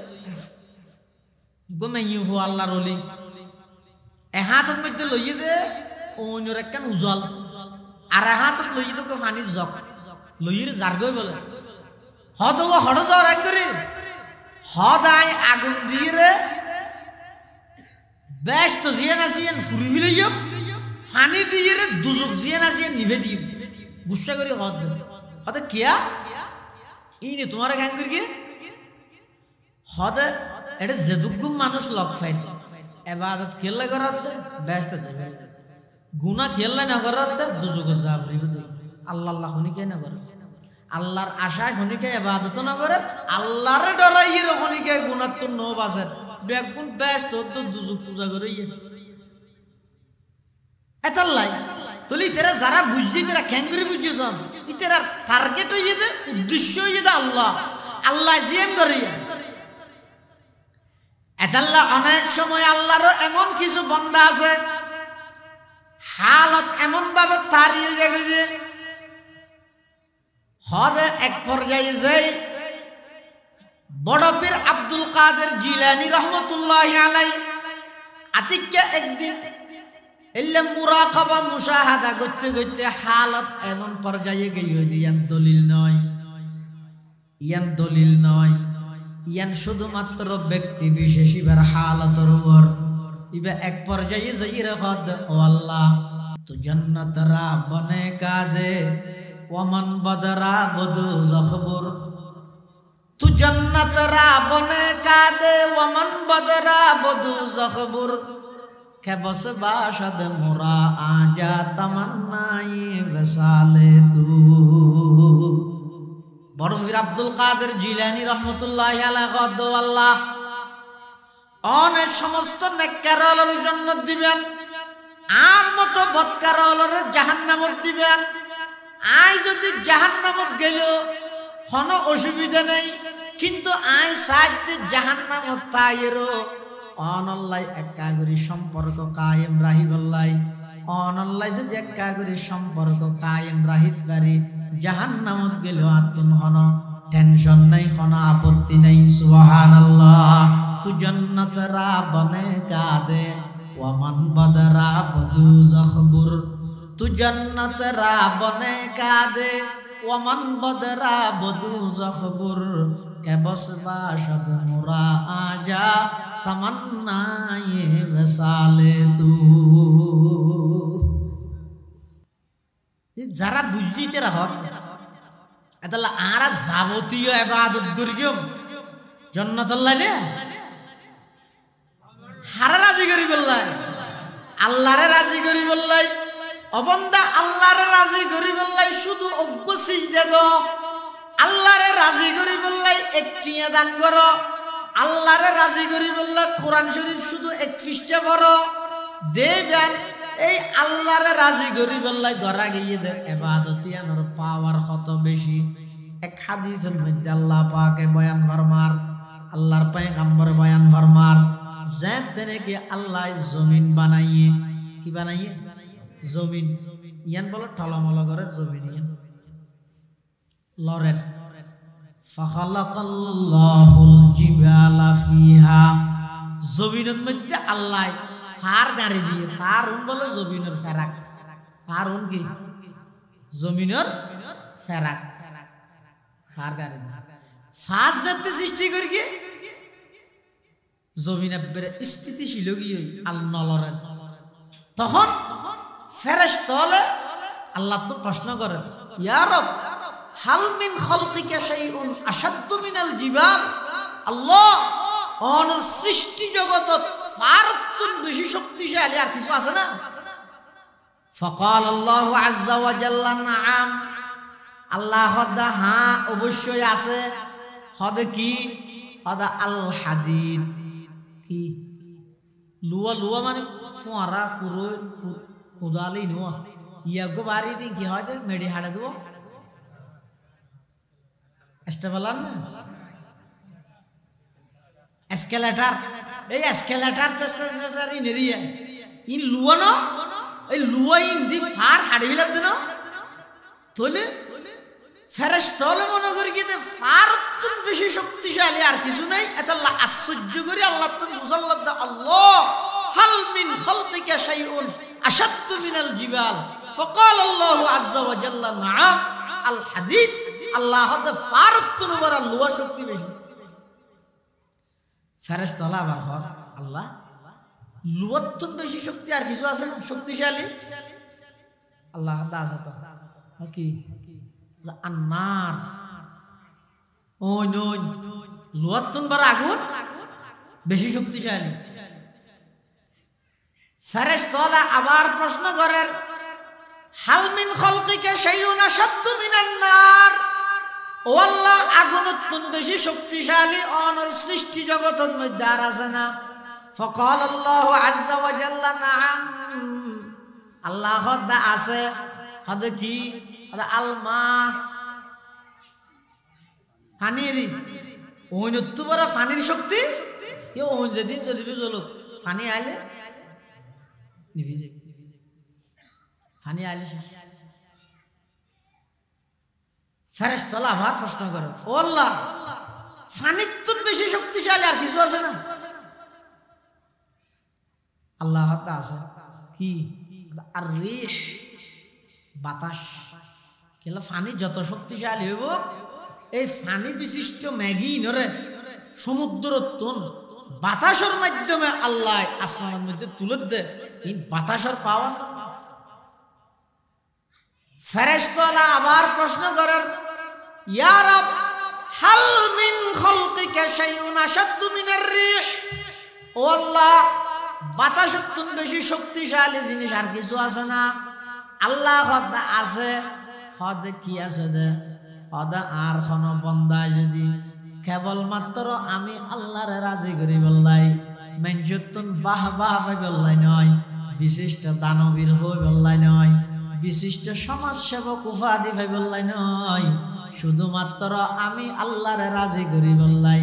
Speaker 1: গোমাইয়ু হো আল্লাহর ওলি হাতের মধ্যে লইয়ে দে ওনর একখান উজল আর হাতত লইয়ে তো পানি জগ লইয়ে জার গই বলে হদ ও হড় জ্বর এক করে হদাই আগুন দিয়ে রে ব্যস্ত জিয়ান আসিয়েন ফুরি মিলাইম পানি দিয়ে রে দুজক জিয়ান আসিয়েন নিভে দিয়ে গুসা করে হদ হদ কিয়া ইনি তোমার গান করি কি হদ এটা যেদুগুম মানুষ লক ফাইল ইবাদত খেললে করাত ব্যস্ত যাবে গুনাহ খেললে না করাত দুজক যাবরি বুঝি আল্লাহ আল্লাহ হনি কে না করে আল্লাহর আশায় হনি কে ইবাদত না করে আল্লাহর ডরাইয়ে হনি কে গুনাহ তো নো বাসে বেগুন ব্যস্ত তো দুজক পূজা করে এতাল্লাই তুলি তেরা যারা বুঝছি তেরা কেন করে বুঝছিস তেরা টার্গেট হইয়ে দে উদ্দেশ্য হইয়ে দে আল্লাহ আল্লাহ জিএম করে এতাল্লাহ অনেক সময় আল্লাহরও এমন কিছু বান্দা আছে হালত এমন ভাবে তাড়িয়ে যাবে যে হদে এক পর্যায়ে যাই বড় পীর আব্দুল কাদের জিলানী রহমতুল্লাহি আলাইহি আতিককে একদিন এলে মুরাকাবা মুশাহাদা করতে করতে হালত এমন পর্যায়ে গিয়ে দিয়ান দলিল নয় ইয়ান শুধুমাত্র ব্যক্তি বিশেষ ইবার হালতর উপর ইবা এক পর্যায়ে যাই রে হদ ও আল্লাহ তু জান্নাত রা বনে কাদে ওমান বদরা বদু জখবুর তু জান্নাত রা বনে কাদে ওমান বদরা বদু জখবুর কে বস বাশদ মুরা আজা তমন্নাই ওসালে তু বড় পীর আব্দুল কাদের জিলানী রহমতুল্লাহি আলাইহি গদ আল্লাহ অনেক সমস্ত নেককারদের জান্নাত দিবেন আর মত বদকারদের জাহান্নামত দিবেন আই যদি জাহান্নামত গেল কোনো অসুবিধা নেই কিন্তু আই সাইতে জাহান্নামত তাইরো অনল্লাই একাগরি সম্পর্ক কায়েম রাহিবল্লাই অনল্লাই যদি একাগরি সম্পর্ক কায়েম রাহিত পারি জাহান্নামত গেল আতুন হন টেনশন নাই হন আপত্তি নাই সুবহানাল্লাহ তু জান্নাত রা বনে কাদে ওমান বদরা বদু জখবুর তু জান্নাত রা বনে কাদে ওমান বদরা বদু জখবুর কে বস বাশদ মুরা আজা তমন্নায়ে ওসালে তু যারা বুঝছি তেরা হক এতলা আরা যাবতীয় ইবাদত করিম জান্নাত আল্লাহ নে হারা রাজি করি বললাই আল্লাহরে রাজি করি বললাই অবন্দা আল্লাহরে রাজি করি বললাই শুধু অজ্ঞ সিজদা দাও আল্লাহরে রাজি করি বললাই একটিয়া দান করো আল্লাহরে রাজি করি বললাই কোরআন শরীফ শুধু এক পৃষ্ঠা পড়ো দেবেন এই আল্লাহরে রাজি করি বললাই গড়া গিয়ে দে ইবাদতি আনর পাওয়ার কত বেশি এক হাদিসের মধ্যে আল্লাহ পাকে বয়ান ফরমার আল্লাহর পয়গম্বর বয়ান ফরমার যেতেনে কি আল্লাহ জমিন বানাইয়ে কি বানাইয়ে জমিন ইয়ান বলো টলমল করে জমিন ইয়ান লরের ফাখালাকাল্লাহুল জিবালা ফিহা জমিনের মধ্যে আল্লাহ ফার গাড়ি দিয়ে ফারুন বলে জমিনের ফেরাক ফারুন কি জমিনের ফেরাক ফার গাড়ি ফাস যাতে সৃষ্টি করি কি জমিন একবারে স্থিতিশীল গিয়ে আল্লাহর তখন ফেরেশতা হলে আল্লাহ তো প্রশ্ন করে ইয়া রব হাল মিন খালকিকা শাইউন আশাদ্দু মিনাল জিবাল আল্লাহ অন সৃষ্টি জগতত ফারতুন বেশি শক্তিশালী আর কিছু আছে না ফাকাল আল্লাহু আযজা ওয়া জাল্লা নাআম আল্লাহ হদা হ্যাঁ অবশ্যই আছে হদে কি হদা আল হাদিদ কি লুয়া লুয়া মানে ফোয়ারা কুরো কুদালি নোয়া ইয়াগো বাড়ি দি কি হয় মেডি হাড়ে দেবো স্টেবলার না এসকেলেটার এই এসকেলেটার টেস্টার ইন এরিয়া ইন লুয়ানো এই লুয়া ইন দি ফার হাড়ি বিলাত দেন তোলে ফেরেশতালে মনে করি কি ফার তুন বেশি শক্তিশালী আর কিছু নাই এটা আশ্চর্য করি আল্লাহ তুন সুসাল্লাহ আল্লাহ হাল মিন খালকিকা শাইউন আশাদ্দু মিনাল জিবাল ফাকাল আল্লাহ আযজা ওয়া জাল্লা নাআম আল হাদিদ আল্লাহ হদ ফার তুন বড় লুয়া শক্তি বেশি ফেরেশতালা আবার আল্লাহ লুয়ার তুন বেশি শক্তি আর কিছু আছে না শক্তিশালী আল্লাহ দা আছে তো কি আন্নার ওই নই লুয়ার তুন বড় আগুন বেশি শক্তিশালী ফেরেশতালা আবার প্রশ্ন করেন হাল মিন খালকিকা শাইউন আশাদ্দু মিনান নার ও আল্লাহ আগুনের তুন বেশি শক্তিশালী অন সৃষ্টি জগতের মধ্যে আর আছে না ফাকাল আল্লাহু আযজা ওয়া জাল্লা নাআম আল্লাহ হদা আছে হদা কি হদা আলমা পানিরি ওইন তো বড় পানির শক্তি এ ওইন যেদিন জ্বলিবে জ্বলুক পানি আইলে নিভে যাবে পানি আইলে ফেরেশতারা আবার প্রশ্ন করে ও আল্লাহ পানির তুন বেশি শক্তিশালী আর কিছু আছে না আল্লাহ হাতে আছে কি আর রিহ বাতাস কেলা পানি যত শক্তিশালী হইব এই পানি বিশিষ্ট ম্যাগি নরে সমুদ্র তুন বাতাসের মাধ্যমে আল্লাহ আসমানের মধ্যে তুলে দে এই বাতাসের পাওয়া ফেরেশতারা আবার প্রশ্ন করেন ইয়া রব হাল মিন খালকিকা শাইউন আশাদ্দু মিনার রিহ ও আল্লাহ বাতাসের তুন বেশি শক্তিশালী জিনিস আর কিছু আছে না আল্লাহ হদা আছে হদে কি আছে দে হদা আর কোন বান্দা যদি কেবলমাত্র আমি আল্লাহরে রাজি করি বললাই মেনজুতুন বাহ বাহ ভাই বললাই নয় বিশিষ্ট দানবীর হই বললাই নয় বিশিষ্ট সমাজ সেবক উপাধি ভাই বললাই নয় শুধুমাত্র আমি আল্লাহরে রাজি করি বললাই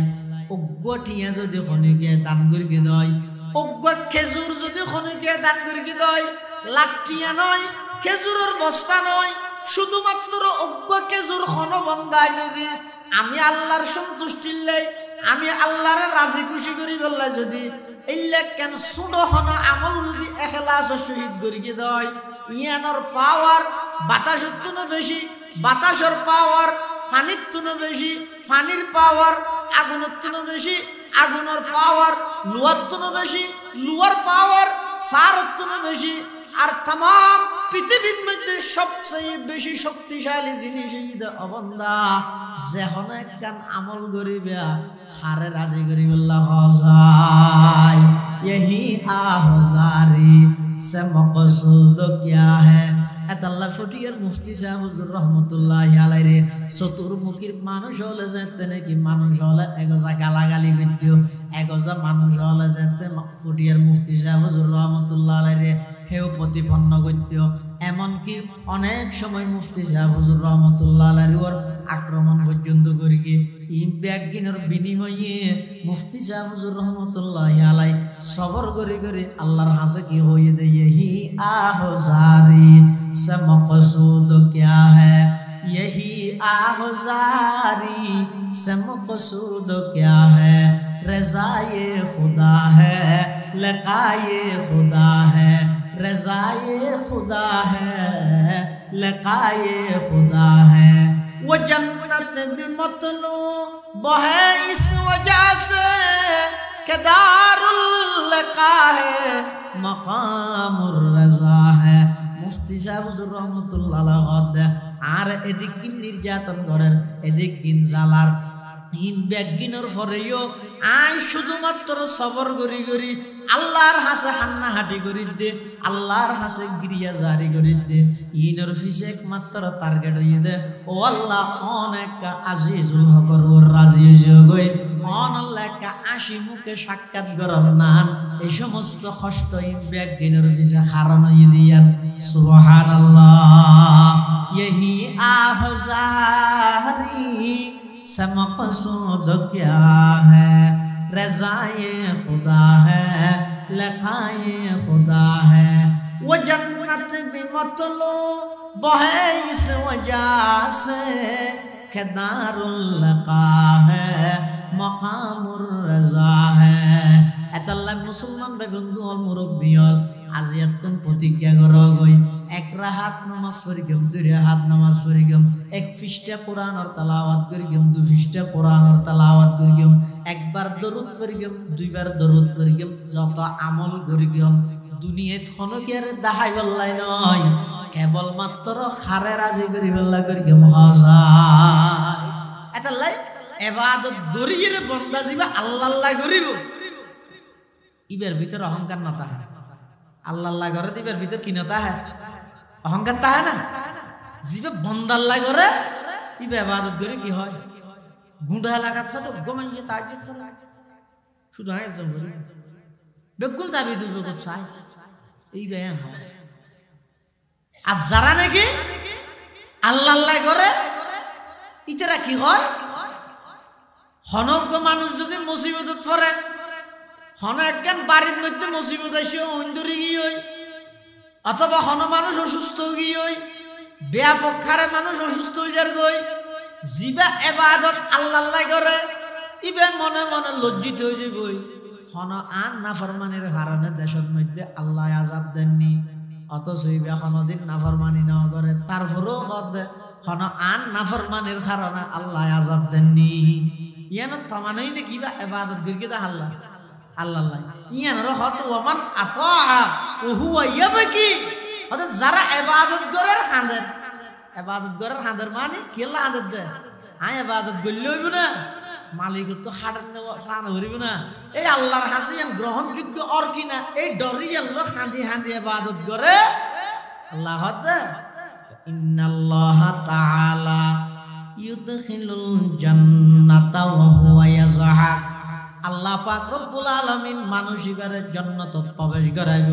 Speaker 1: অজ্ঞ টিয়া যদি খনিকে দান করি দয় অজ্ঞ খেজুর যদি খনিকে দান করি দয় লাকিয়া নয় খেজুরের বস্তা নয় শুধুমাত্র অজ্ঞ খেজুর খন বন্দায় যদি আমি আল্লাহর সন্তুষ্টির লাই আমি আল্লাহরে রাজি খুশি করি বললাই যদি ইল্লা কেন সুনো খন আমল যদি ইখলাসের সহিত করি দয় ইয়ানোর পাওয়ার বাতাসের তুনো বেশি বাতাসের পাওয়ার পানির তুনো বেশি পানির পাওয়ার আগুনের তুনো বেশি আগুনের পাওয়ার লুয়ার তুনো বেশি লুয়ার পাওয়ার ফারের তুনো বেশি আর तमाम পৃথিবীর মধ্যে সবচেয়ে বেশি শক্তিশালী জিনিস ঈদ অবন্দা যখন একখান আমল করিবে হারে রাজি করিবে আল্লাহ যায় यही आहुजारी से मकसूद क्या है আল্লাহ ফটিয়ার মুফতি সাহেব হুজুর রহমাতুল্লাহি আলাইহি চতুর্মুখীর মানুষ হলে যেতে নাকি মানুষ হলে এগোজা গালাগালি করত এগোজা মানুষ হলে যেতে ফটিয়ার মুফতি সাহেব হুজুর রহমাতুল্লাহি আলাইহি হেও প্রতিপন্ন করত এমনকি অনেক সময় মুফতি সাহেব হুজুর রহমাতুল্লাহি আলাইহির আক্রমণ পর্যন্ত করি কি ব্যাগিনের বিনিময়ে মুফতি সাহেব হুজুর রহমাতুল্লাহি আলাইহি সবর করে করে আল্লাহর হাসে কি হয়ে দেয় হি আহজারি से मकसूद क्या है यही आहुजारी से मकसूद क्या है रज़ाए खुदा है लक़ाए खुदा है रज़ाए खुदा है लक़ाए खुदा है वो जन्नत भी मतलूब है इस वजह से कि दारुल लक़ा है मक़ामुर रज़ा है মুফতি সাহেব হুজুর রহমাতুল্লাহ আলাইহি আর এদিক কিন নির্যাতন করেন এদিক কিন জালার ইন ব্যাগিনের পরেও আই শুধুমাত্র সবর করি করি আল্লাহর হাসে হান্না হাঁটি করি দে আল্লাহর হাসে গিরিয়া জারি করি দে ইনর ফিসে একমাত্র টার্গেট হইয়ে দে ও আল্লাহ অনেক আজিজুল হকর ওর রাজি হইছে গই অনেক আশি মুখে সাক্ষাৎ গরম না এই সমস্ত কষ্ট ইন ব্যাগিনের ফিসে হারান হইয়ে দিয়ান সুবহানাল্লাহ यही आहुजारी से मकसूद क्या है, रज़ाए खुदा है, लिक़ाए खुदा है। वो जन्नत भी मतलूब है इस वजह से कि दारुल लिक़ा है, मकामुर रज़ा है। এতাল্লাহ মুসলমান বেগন্ধু হল মুরব্বী হল আজিয়াতুন প্রতিজ্ঞা করা গই এক রাহাত নামাজ পড়ি গম দুই রাহাত নামাজ পড়ি গম এক পৃষ্ঠা কোরআনের তেলাওয়াত করি গম দুই পৃষ্ঠা কোরআনের তেলাওয়াত করি গম একবার দরুদ করি গম দুইবার দরুদ করি গম যত আমল করি গম দুনিয়াত খনকিয়ার দাহাই বললাই নয় কেবল মাত্র খারে রাজি করি বললা করি গম হাসা এতাল্লাহ ইবাদত করিয়ে বান্দা জিবা আল্লাহ আল্লাহ করিব ইবের ভিতর অহংকার না তাহা আল্লাহ আল্লাহ করে ইবের ভিতর কি না তাহা অহংকার তাহা না জিবে বন্দা আল্লাহ করে ইবে ইবাদত করে কি হয় গুঁড়া লাগা থতো গোমানজে তাজ্জে থতো শুধু হয় একদম করে বেগুন যাবি দু জগৎ চাইছ এই ব্যায়াম হয় আর যারা নাকি আল্লাহ আল্লাহ করে ইতেরা কি হয় হনজ্ঞ মানুষ যদি মুসিবতত পড়ে হন একখান বাড়ির মধ্যে মুসিবত আসে অন্দরে গিয়ে অথবা হন মানুষ অসুস্থ গিয়ে ব্যাপক্ষারে মানুষ অসুস্থ হয়ে যার গই জিবা ইবাদত আল্লাহ আল্লাহ করে ইবে মনে মনে লজ্জিত হয়ে যাবই হন আন নাফরমানির কারণে দেশের মধ্যে আল্লাহ আযাব দেননি অথচ ইবে কোনদিন নাফরমানি না করে তারপরেও কদে হন আন নাফরমানির কারণে আল্লাহ আযাব দেননি ইয়ান প্রমাণই দে কিবা ইবাদত করি দা আল্লাহ আল্লাহ আল্লাহ ইয়ান রহত ওমান আতা ও হুয়া ইয়াবকি অত যারা ইবাদত করে খাঁদের মানে কেলা হাঁদের দে আয় ইবাদত করলে হইব না মালিক তো হাড়েন সান হইব না এই আল্লাহর হাসিয়ান গ্রহণযোগ্য আর কিনা এই ডরি আল্লাহ হাঁদি হাঁদি ইবাদত করে আল্লাহ হতে ইন্নাল্লাহ তাআলা ইউদখিলুল জান্নাতা ওয়া হুয়া ইয়াজহাক আল্লাহ পাক রব্বুল আলামিন মানুষ ইবারে জান্নাতত প্রবেশ করাইব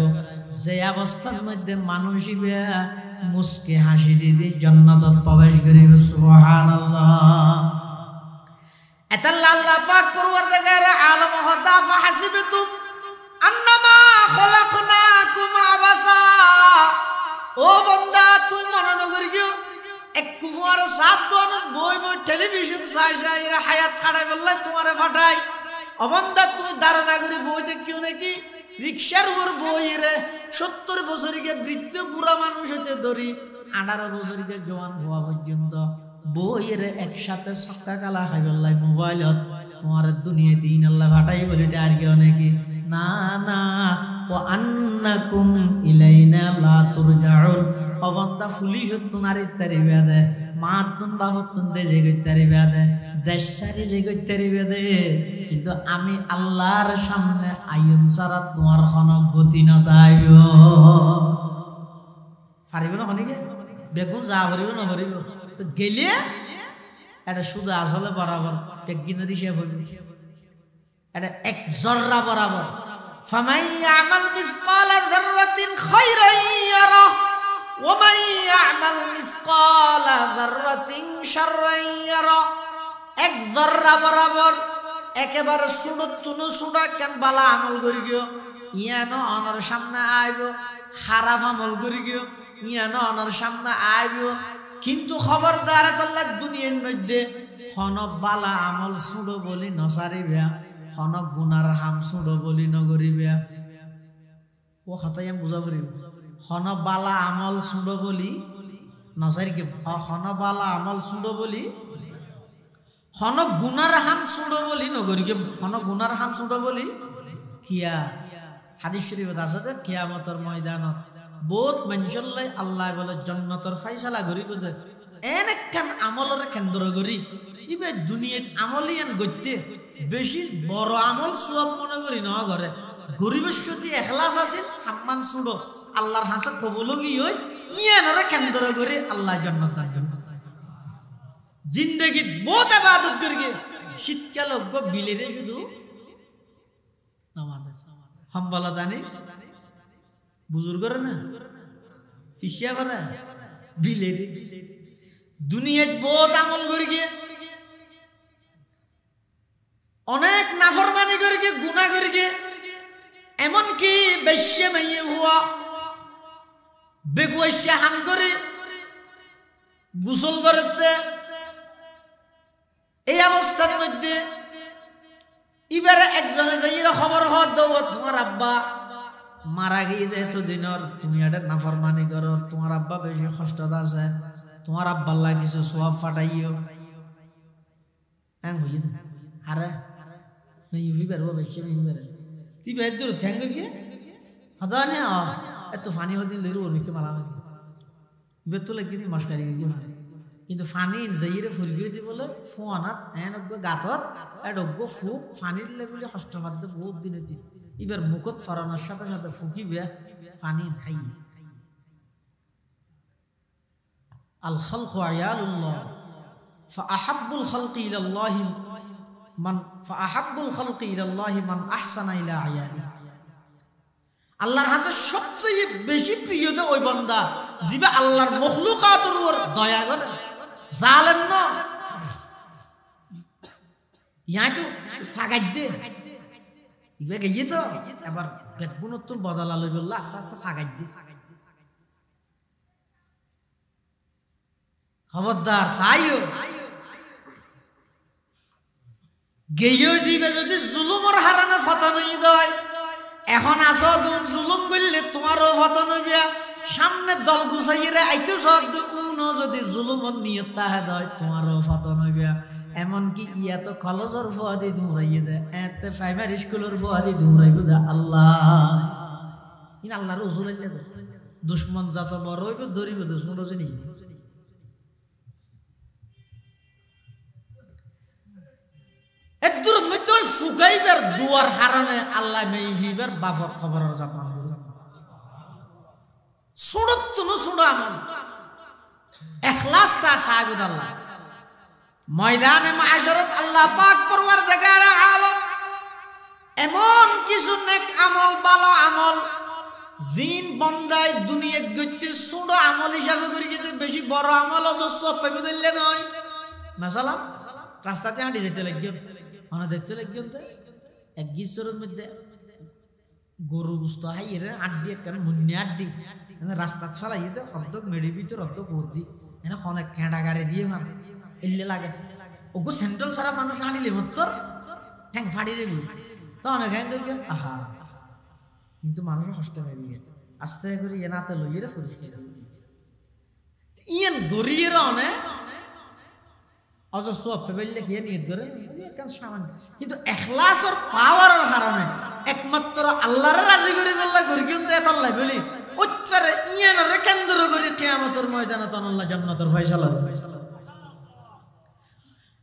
Speaker 1: যে অবস্থার মধ্যে মানুষ ইবে মুস্কি হাসি দিয়ে জান্নাতত প্রবেশ করিব সুবহানাল্লাহ এতাল্লাহ আল্লাহ পাক পরওয়ারদিগার আলম হদা ফাহাসিবতুম আন্নামা খলাকনাকুম আবাসা ও বান্দা তুই মনে নগরি গিয়ে এক কুফার সাত দনত বই বই টেলিভিশন চাই চাই এরা হায়াত খাড়াই বললে তোমারে ফাটাই অবন্দা তুমি ধারণা করি বই দেখিও নাকি রিক্সার উপর বই রে 70 বছরকে বৃদ্ধ বুড়া মানুষ হতে ধরি 18 বছরকে জওয়ান হওয়া পর্যন্ত বই রে একসাথে সক্কা কালা খাই বললাই মোবাইলত তোমার দুনিয়া দিন আল্লাহ ফাটাই বলি আর কেউ নাকি না না ও আন্নাকুম ইলাইনা লা তুরজাউন অবন্দা পুলিশ তোমার ইত্যাদি বেদে মাতুন বাবতুন দেজে গইতারি বেদে দেশারি যে গইতারি বেদে কিন্তু আমি আল্লাহর সামনে আইন সারা তোমার খনক গতি নতাইব পারিব না হনিকে বেগুন যা ভরিব না ভরিব তো গেলে এটা শুধু আসলে বরাবর একদিনেরই শেষ হইব এটা এক জররা বরাবর ফামাই আমাল মিসকাল যাররাতিন খায়রান ইয়ারা ওয়া মান ইয়ামাল মিসকাল যাররাতিন শাররান ইয়ারা এক জররা বরাবর একেবারে সুড়ত তুনু সুড়া কেন বালা আমল করি গিয়ে ইয়ানো অনার সামনে আইব খারাপ আমল করি গিয়ে ইয়ানো অনার সামনে আইব কিন্তু খবরদার আল্লাহ দুনিয়ার মধ্যে খন বালা আমল সুড়ো বলি নসারিবে খন গুনার হাম সুড়ো বলি নগরিবে ও কথাই আমি বুঝা পারিব খন বালা আমল সুড়ো বলি নসারিকে খন বালা আমল সুড়ো বলি খন গুনার হাম সুড়ো বলি নগরিকে খন গুনার হাম সুড়ো বলি কিয়া হাদিস শরীফত আছে যে কিয়ামতের ময়দানত বহুত মানুষলাই আল্লাহ বলে জান্নাতের ফয়সালা করি বলে এনেকান আমলের কেন্দ্র করি ইবে দুনিয়াত আমলিয়ান গইতে বেশি বড় আমল সওয়াব মনে করি না করে গরিবের সাথে ইখলাস আছে সম্মান সুড়ো আল্লাহর হাসে কবুল গই হই ইয়ানরে কেন্দ্র করে আল্লাহ জান্নাত দান জন্য জিন্দেগি বহুত ইবাদত করি শীতকাল অজ্ঞ বিলেরে শুধু নামাজ হামবালা দানি বুজুর্গর না ফিসিয়া করে বিলের দুনিয়াত বহুত আমল করি গিয়ে নাফরমানি করকে গুনাহ করকে এমনকি বেশ্যা মেয়ে হুয়া বেগুয়াশা হাম করে গোসল করতে এই অবস্থার মধ্যে এবারে একজনে যাইরা খবর হওয়ার দাও তোমার আব্বা মারা গিয়ে এতদিনের তুমি এটা নাফরমানি করো তোমার আব্বা বেশি কষ্ট আছে তোমার আব্বার লাগে কিছু সওয়াব ফাটাইও হইয়ে আরে ইউভি বেরবো বেশি বের তুই বের দূর থ্যাঙ্ক কি হতা নে এত ফানি হদিন লইরো অনেকে মালা বের তো লাগি মাসকারি কিন্তু ফানি যাইরে ফুলগিয়ে দি বলে ফোনাত এনক গাতত এডগ্গ ফুক ফানির লেভেলে কষ্ট মাদ্দ বহুত দিনে দি এবার মুখত ফরানোর সাথে সাথে ফুকিবে পানি খাই আল খালকু আয়ালুল্লাহ ফাআহাব্বুল খালকি ইলাল্লাহি মান আহসানা ইলা আয়ালি আল্লাহর কাছে সবচেয়ে বেশি প্রিয় যে ওই বান্দা যিবা আল্লাহর মখলুকাতের উপর দয়া করে জালেম না ইয়া তো ফাগাই দে ইবে গিয়ে তো এবার বেদগুণত্ব বদলা লই বললা আস্তে আস্তে ফাগাই দে খবরদার চাইও গেইও দিবে যদি জুলুমের হারানে ফতনই দেয় এখন আসো দুন জুলুম করলে তোমারও ফতন হইবে সামনে দল গুছাইরে আইতেছ দুনো যদি জুলুমের নিয়ত তাহে দেয় তোমারও ফতন হইবে এমনকি ইয়া তো কলেজের ফুয়াদি দৌড়াইয়ে দেয় এতে প্রাইমারি স্কুলের ফুয়াদি দৌড়াইব দে আল্লাহ ইন আল্লাহর উসুল আইলে দে দুশ্মন যত বড় হইবে ধরিব দুশ্মন জিনিস এদুর মধ্যে ফুকাইবার দুয়ার হারানে আল্লাহ মেইহিবার বাফর খবরের জাপান সুড়ত তুনো সুড় আমল ইখলাস তা সাবিদ আল্লাহ ময়দানে মাশরত আল্লাহ পাক পরওয়ারদিগার আলম এমন কিছু নেক আমল ভালো আমল জিন বন্দায় দুনিয়াত গইতে ছোট আমল হিসাবে করি যেতে বেশি বড় আমল সব পাইবে দিলে নয় মাসালান রাস্তাতে হাঁটি যেতে লাগবে মানে দেখতে লাগবে এক গিজরের মধ্যে গরু বুঝতে হয় এর আড্ডি একখানে মুন্নি আড্ডি রাস্তা চালাই যেতে অর্ধক মেডি ভিতর অর্ধক ভর্তি এনে অনেক কেঁটা গাড়ি দিয়ে মানে এলে লাগে ওগো সেন্ট্রাল সারা মানুষ আনিলে তোর ঠ্যাং ফাড়ি দেবি তো অনেক হ্যাং করবে আহা কিন্তু মানুষের কষ্ট হয়ে গিয়ে আস্তে করে এনাতে লইয়ে পরিষ্কার ইয়েন গড়িয়ে অনেক অজস্র ফেলে গিয়ে নিয়ে করে কিন্তু এখলাসের পাওয়ারের কারণে একমাত্র আল্লাহর রাজি করে বললা গড়ি কিন্তু এত আল্লাহ বলি উচ্চারে ইয়েনের কেন্দ্র করে কিয়ামতের ময়দানে তনল্লাহ জান্নাতের ফয়সালা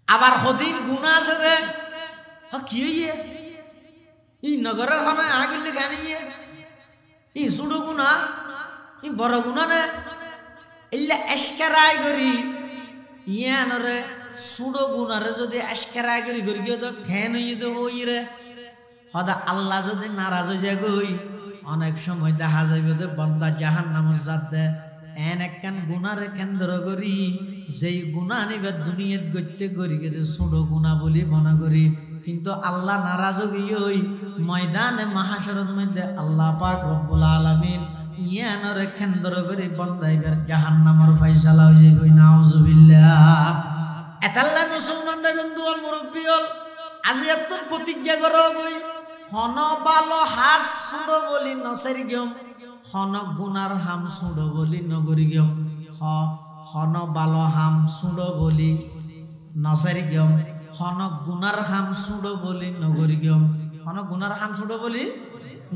Speaker 1: আবার হদিন গুনাহ আছে দে কি হইয়ে ই নগরের হনে আগিলে গানিয়ে ই সুড়ো গুনাহ ই বড় গুনাহ নে ইল্লা এশকারাই করি ইয়ানরে সুড়ো গুনারে যদি এশকারাই করি গিয়ে তো খেন হইয়ে তো হইরে হদা আল্লাহ যদি নারাজ হয়ে যায় গই অনেক সময় দেখা যাবে যে বান্দা জাহান্নামে যাবে এন একখান গুনারে কেন্দ্র করি যেই গুনাহ নিবে দুনিয়াত গইতে করি গেছে ছোট গুনাহ বলি মনে করি কিন্তু আল্লাহ নারাজ হই ময়দানে মাহশরের মধ্যে আল্লাহ পাক রব্বুল আলামিন ইয়ানরে কেন্দ্র করে বান্দাইবার জাহান্নামের ফয়সালা হই যায় কই নাউজুবিল্লাহ এতাল্লা মুসলমান বন্ধু আর মুরব্বি হল আজি এতর প্রতিজ্ঞা করো কই হন ভালো হাস সুড়ো বলি নসেরি গম হন গুনার হাম সুড়ো বলি নগরি গম হন ভালো হাম সুড়ো বলি নসেরি গম হন গুনার হাম সুড়ো বলি নগরি গম হন গুনার হাম সুড়ো বলি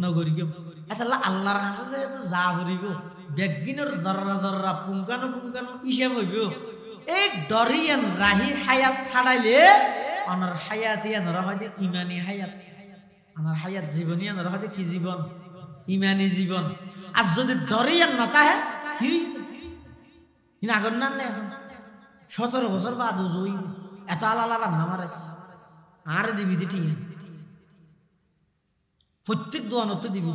Speaker 1: নগরি গম এতাল্লা আল্লাহর কাছে যেহেতু যা হরিব বেগিনের দররা দররা পুঙ্কানো পুঙ্কানো হিসাব হইব এই ডরিয়ান রাহি হায়াত ছাড়াইলে অনর হায়াত ইয়ানর হয়তো ইমানি হায়াত আমার হায়াত জীবনী আমার হয়তো কি জীবন ইমানি জীবন আর যদি ডরিয়ান না তাহে কি আগর না 17 বছর বাদ জই এত আলালাম না মারে আর দিবি দিটি প্রত্যেক দোয়ানত দিবি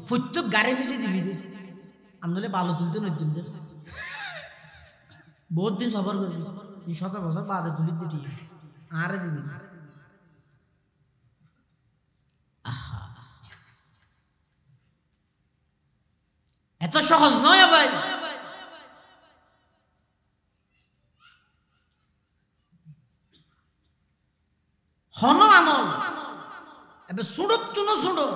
Speaker 1: প্রত্যেক গাড়ি পিছিয়ে দিবি আনলে ভালো তুলতে নতুন বহুত দিন সফর করবি 17 বছর বাদে তুলি দিটি আর দিবি এত সহজ নয় ভাই। হন আমল এবার সুড়ত না সুড়ো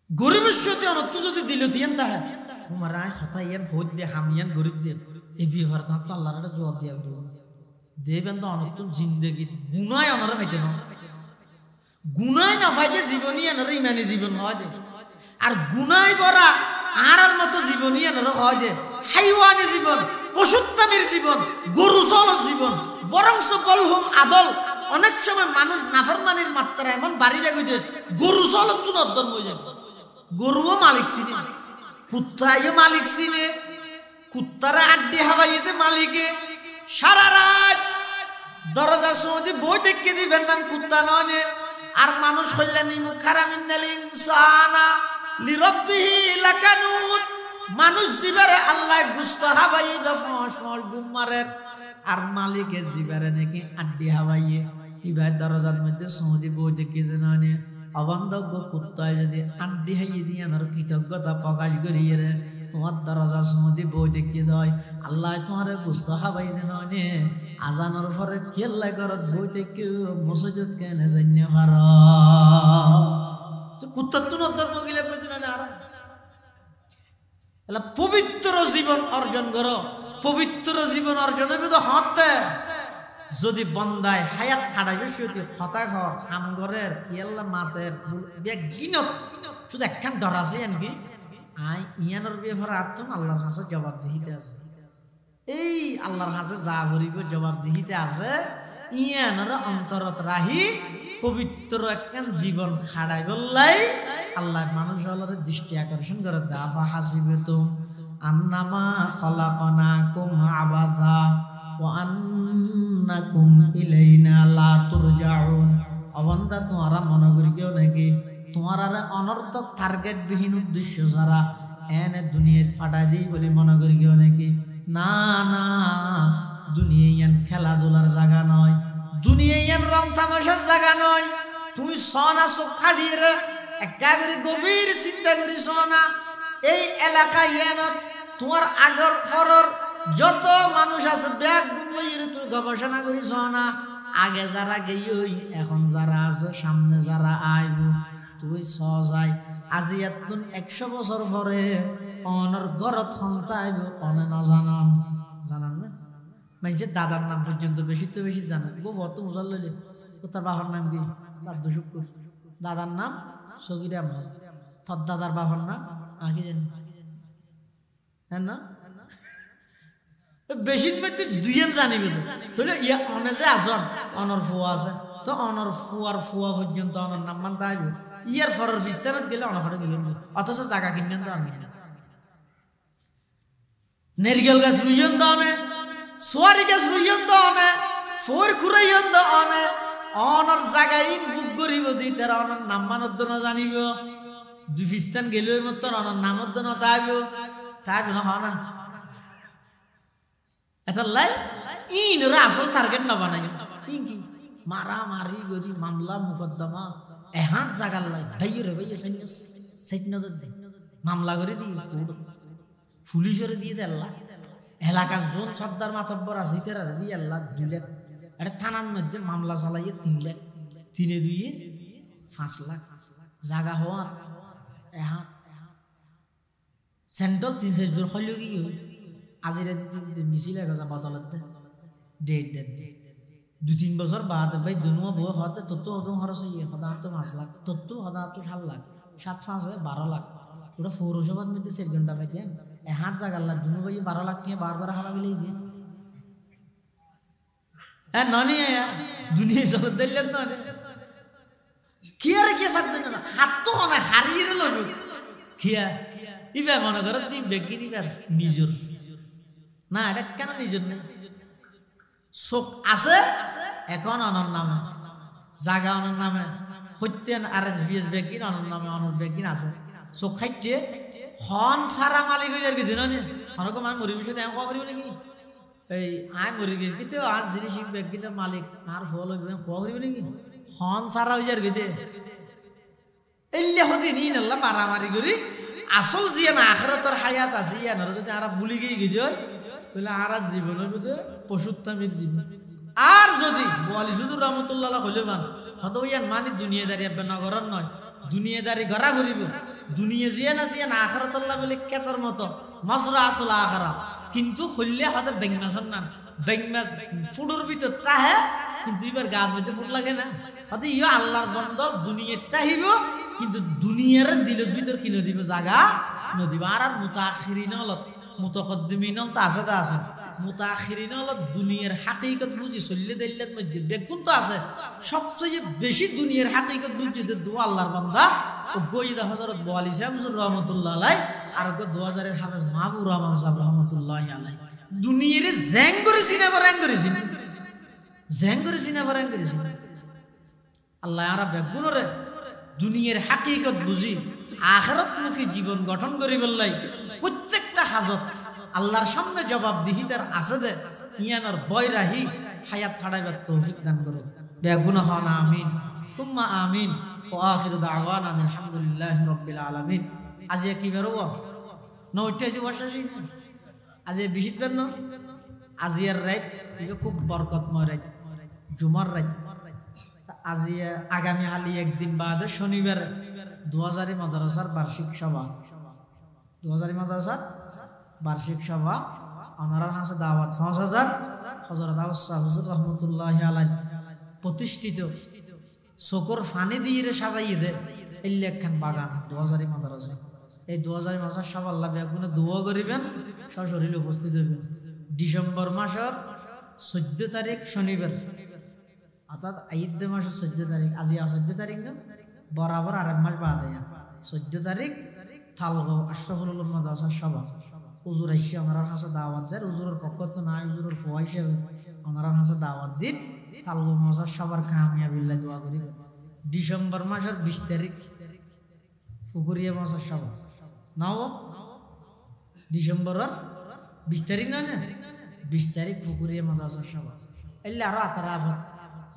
Speaker 1: গরিবের সাথে অনর্থ যদি দিলতিয়ান তাহা তোমার আয় হতাইয়ান ভোট দিয়ে হামিয়ান গরিব দিয়ে এই বিয়ে তো আল্লাহর একটা জবাব দিয়া দেবেন তো অনর্থ জিন্দগি গুনায় অনারা ফাইতে না, গুনায় না ফাইতে জীবনী এনারা ইমানি জীবন হয় যে, আর গুনায় ভরা আর মতো জীবনী এনারা হয় যে হাইওয়ানি জীবন, পশুত্তামির জীবন, গরু চলত জীবন, বরংস বলহুম আদল। অনেক সময় মানুষ নাফরমানির মাত্রা এমন বাড়ি যায় যে গরু চলত তুন অর্ধন হয়ে যায়। গরুও মালিক চিনে, কুত্তাইও মালিক চিনে, কুত্তারা আড্ডি হাবাইতে মালিকে সারা রাত দরজা সৌদি বই দেখে দিবেন নাম কুত্তা নয়। আর মানুষ কল্যাণী মুখারামিনাল ইনসানা লিরাব্বিহি লাকানুত, মানুষ জিবারে আল্লাহ গুস্ত হাবাইবে ফসল গুমারের, আর মালিকে জিবারে নাকি আড্ডি হাবাইয়ে ইবাই দরজার মধ্যে সৌদি বই দেখে নয়। অবন্ধজ্ঞ কুত্তায় যদি আড্ডি হাইয়ে দিয়ে কৃতজ্ঞতা প্রকাশ করিয়ে রে তোমার দরজা সৌদি বই দেখে দেয় আল্লাহ তোমার গুস্ত হাবাই দেন আজানোর পরে কেল্লা করত বই দেখে মসজিদ কেনে জান্য পার কুত্তার তো নদ্দর মগিলে আর পবিত্র জীবন অর্জন করো। পবিত্র জীবন অর্জনের ভিতর হতে যদি বন্দায় হায়াত খাড়াই সেটি হতা ঘর আমগরের ইয়েল্লা মাতের গিনত শুধু একখান ডর আছে এনকি আই ইয়ানোর ব্যাপারে আত্ম আল্লাহর কাছে জবাব দিহিতে আছে। এই আল্লাহর কাছে যা ভরিব জবাব দিহিতে আছে ইয়ানোর অন্তরত রাহি পবিত্র একখান জীবন খাড়াই বললাই আল্লাহ মানুষ হলার দৃষ্টি আকর্ষণ করে দাফা হাসিবেতুম আন্নামা খলাকনাকুম আবাসা ওয়া আন্নাকুম ইলাইনা লা তুরজাউন। অবন্ধা তোমরা মনে করি কেউ নাকি তোমার অনর্থক টার্গেট বিহীন উদ্দেশ্য ছাড়া এনে দুনিয়াত ফাটাই দিই বলে মনে করি কেউ নাকি? না না, দুনিয়ান খেলাধুলার জায়গা নয়, দুনিয়ান রং তামাশার জায়গা নয়। তুই সনা চোখ খাড়িয়ে একেবারে গভীর চিন্তা করি সনা এই এলাকায় তোমার আগর ফরর যত মানুষ আছে ব্যাগ লইয়ে তুই গবেষণা করিস না। আগে যারা গেই এখন যারা আছে সামনে যারা আইব তুই সজাই আজি এতদিন 100 বছর পরে অনর ঘরত সন্তা আইব অনে না জানান জানান না মানুষের দাদার নাম পর্যন্ত বেশি তো বেশি জানে গো কত বোঝার লইলে তার বাবার নাম কি দাদু শুক্র, দাদার নাম সগির আহমদ, তোর দাদার বাবার নাম আগে জানি না বেশি দুইজন জানিবে তাহলে ইয়া অনে যে আসন অনর ফুয়া আছে তো অনর ফুয়ার ফুয়া পর্যন্ত অনর নাম মানতে আসবে ইয়ার ফরের বিস্তারত গেলে অনফরে গেলে অথচ জায়গা কিনবেন তো আমি নেরগেল গাছ বুঝেন তো অনে সোয়ারি গাছ বুঝেন তো অনে ফোর কুরাইন তো অনে অনর জায়গায় বুক করিব দি তার অনর নাম মানত না জানিব দুই ফিস্তান গেলে মতো অনর নামত না তাইব তাইব না হয় না এতাল্লাই ইনরা আসল টার্গেট না বানাই কি মারামারি করি মামলা মুকদ্দমা এহাত জাগার লাই ভাইরে ভাইয়ে সাইন মামলা করে দিই পুলিশের দিয়ে দেল্লা এলাকার জোন সর্দার মাতব্বর আছে তারা দিয়ে 1 লাখ 2 লাখ এটা থানার মধ্যে মামলা চালাইয়ে 3 লাখ 3 2 5 লাখ জাগা হওয়া এহাত সেন্ট্রাল 300 জোর হইল কি আজিরা দিতে মিছিল গজা বদলত ডেট 2-3 বছর বাদ ভাই দুনো বউ হতে তত হতো খরচ হইয়ে হদা তো 5 লাখ তত হদা তো 7 লাখ 7-5 হয় 12 লাখ ওটা পৌরসভার মধ্যে 4 ঘন্টা পাইতে হাত জাগার লাখ দুনো ভাই 12 লাখ কে বারবার হারা মিলে গিয়ে হ্যাঁ ননি দুনিয়া চলে দিলেন না কি আর কি সাথে না হাত তো না হারিয়ে লইব কিয়া ইবা মনে করো তুমি বেগি নিবার নিজর না এটা কেন নিজের নেই শোক আছে এখন অনর নামে জাগা অনর নামে হত্যেন RSBS বেগিন অনর নামে অনর বেগিন আছে শোক খাইতে হন সারা মালিক হয়ে যাবে দিন অনেক মানুষ মরি বিষয় দেখা করিব নাকি এই আয় মরি গেছি তো আজ জিনিস বেগিনের মালিক আর ফল খোয়া করিব নাকি হন সারা হয়ে যাবে দে এলে হতে নিয়ে নাল্লা মারামারি করি আসল জিয়ান আখিরাতের হায়াত আছে ইয়ান যদি আরা ভুলি গিয়ে গিয়ে তাহলে আরা জীবনের মধ্যে পশুত্তামির জীবন। আর যদি ওয়ালি হুজুর রহমাতুল্লাহ হইলে মান হয়তো ইয়ান মানে দুনিয়াদারি আব্বা নগরর নয়, দুনিয়াদারি গড়া ঘুরিব, দুনিয়া জিয়ান আছে ইয়ান আখিরাতুল্লাহ বলে কেতর মতো মজরাতুল আখিরা, কিন্তু হইলে হয়তো বেংমাসন না, বেংমাস ফুডুর ভিতর তাহে কিন্তু এবার গাছ মধ্যে ফুট লাগে না, হয়তো ইয়া আল্লাহর বন্দল দুনিয়াটা হিব কিন্তু দুনিয়ার দিলের ভিতর কি নদীব জাগা নদীব। আর মুতাখিরিন হলত মুতাকদ্দিমিন তা আছে, তা আছে মুতাখিরিন হলত দুনিয়ার হাকিকত বুঝি চললে দিল্লাত মধ্যে দেখুন তো আছে সবচেয়ে বেশি দুনিয়ার হাকিকত বুঝি দোয়া আল্লাহর বান্দা ও গইদা হযরত ওয়ালি সাহেব হুজুর রহমাতুল্লাহ আলাইহি আর 2000 হাফেজ মাহবুব রহমান সাহেব রহমাতুল্লাহ আলাইহি দুনিয়ারে জ্যাং করে সিনা বরাং করে সিনা জ্যাং করে সিনা বরাং করে সিনা আল্লাহ আর বেগুনরে দুনিয়ার হাকিকত বুঝি আখিরাতমুখী জীবন গঠন করি বললাই প্রত্যেকটা হাজত আল্লাহর সামনে জবাবদিহিতার আছে দে ইয়ানোর বয় রাহি হায়াত ছাড়াইবার তৌফিক দান করুক। বেগুনা হন আমিন সুম্মা আমিন ও আখিরু দাওয়ানা আলহামদুলিল্লাহি রাব্বিল আলামিন। আজ কি বেরোব নইটা যে বসাসি আজ বিশিদ্দার ন আজি আর রাত এটা খুব বরকতময় রাত, জুমার রাত। আজি আগামী হালি একদিন বাদে শনিবার 2000 মাদ্রাসার বার্ষিক সভা, 2000 মাদ্রাসার বার্ষিক সভা ওনার হাসে দাওয়াত 5000 হযরত আউসা হুজুর রহমাতুল্লাহি আলাইহি প্রতিষ্ঠিত শকর ফানি দিয়ে সাজাইয়ে দে এল্লেখান বাগান 2000 মাদ্রাসা। এই 2000 মাদ্রাসার সব আল্লাহ বেগুনে দোয়া করিবেন, সশরীরে উপস্থিত হইবেন। ডিসেম্বর মাসের 14 তারিখ শনিবার, অর্থাৎ ঈদ মাসের 14 তারিখ, আজি 14 তারিখ না বরাবর আরেক মাস বাদে 14 তারিখ থালগাঁও আশরাফুল উলুম মাদ্রাসার সভা। হুজুর আইসা ওনার কাছে দাওয়াত দেন, হুজুরের পক্ষ তো নাই, হুজুরের ফুয়া হিসেবে ওনার কাছে দাওয়াত দিন। থালগাঁও মাদ্রাসার সবার কামিয়াবিল্লাহ দোয়া করি। ডিসেম্বর মাসের 20 তারিখ পুকুরিয়া মাদ্রাসার সভা নাও, ডিসেম্বরের 20 তারিখ না না 20 তারিখ পুকুরিয়া মাদ্রাসার সভা। এলে আরো আতারা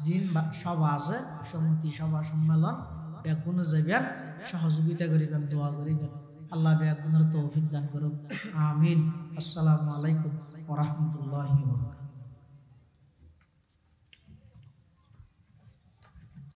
Speaker 1: জিন সভা আছে, সমিতি সভা সম্মেলন বেগুনে যাবেন, সহযোগিতা করিবেন, দোয়া করিবেন। আল্লাহ বেগুনের তৌফিক দান করুক, আমিন। আসসালামু আলাইকুম ওয়া রাহমাতুল্লাহি ওয়া বারাকাতুহু।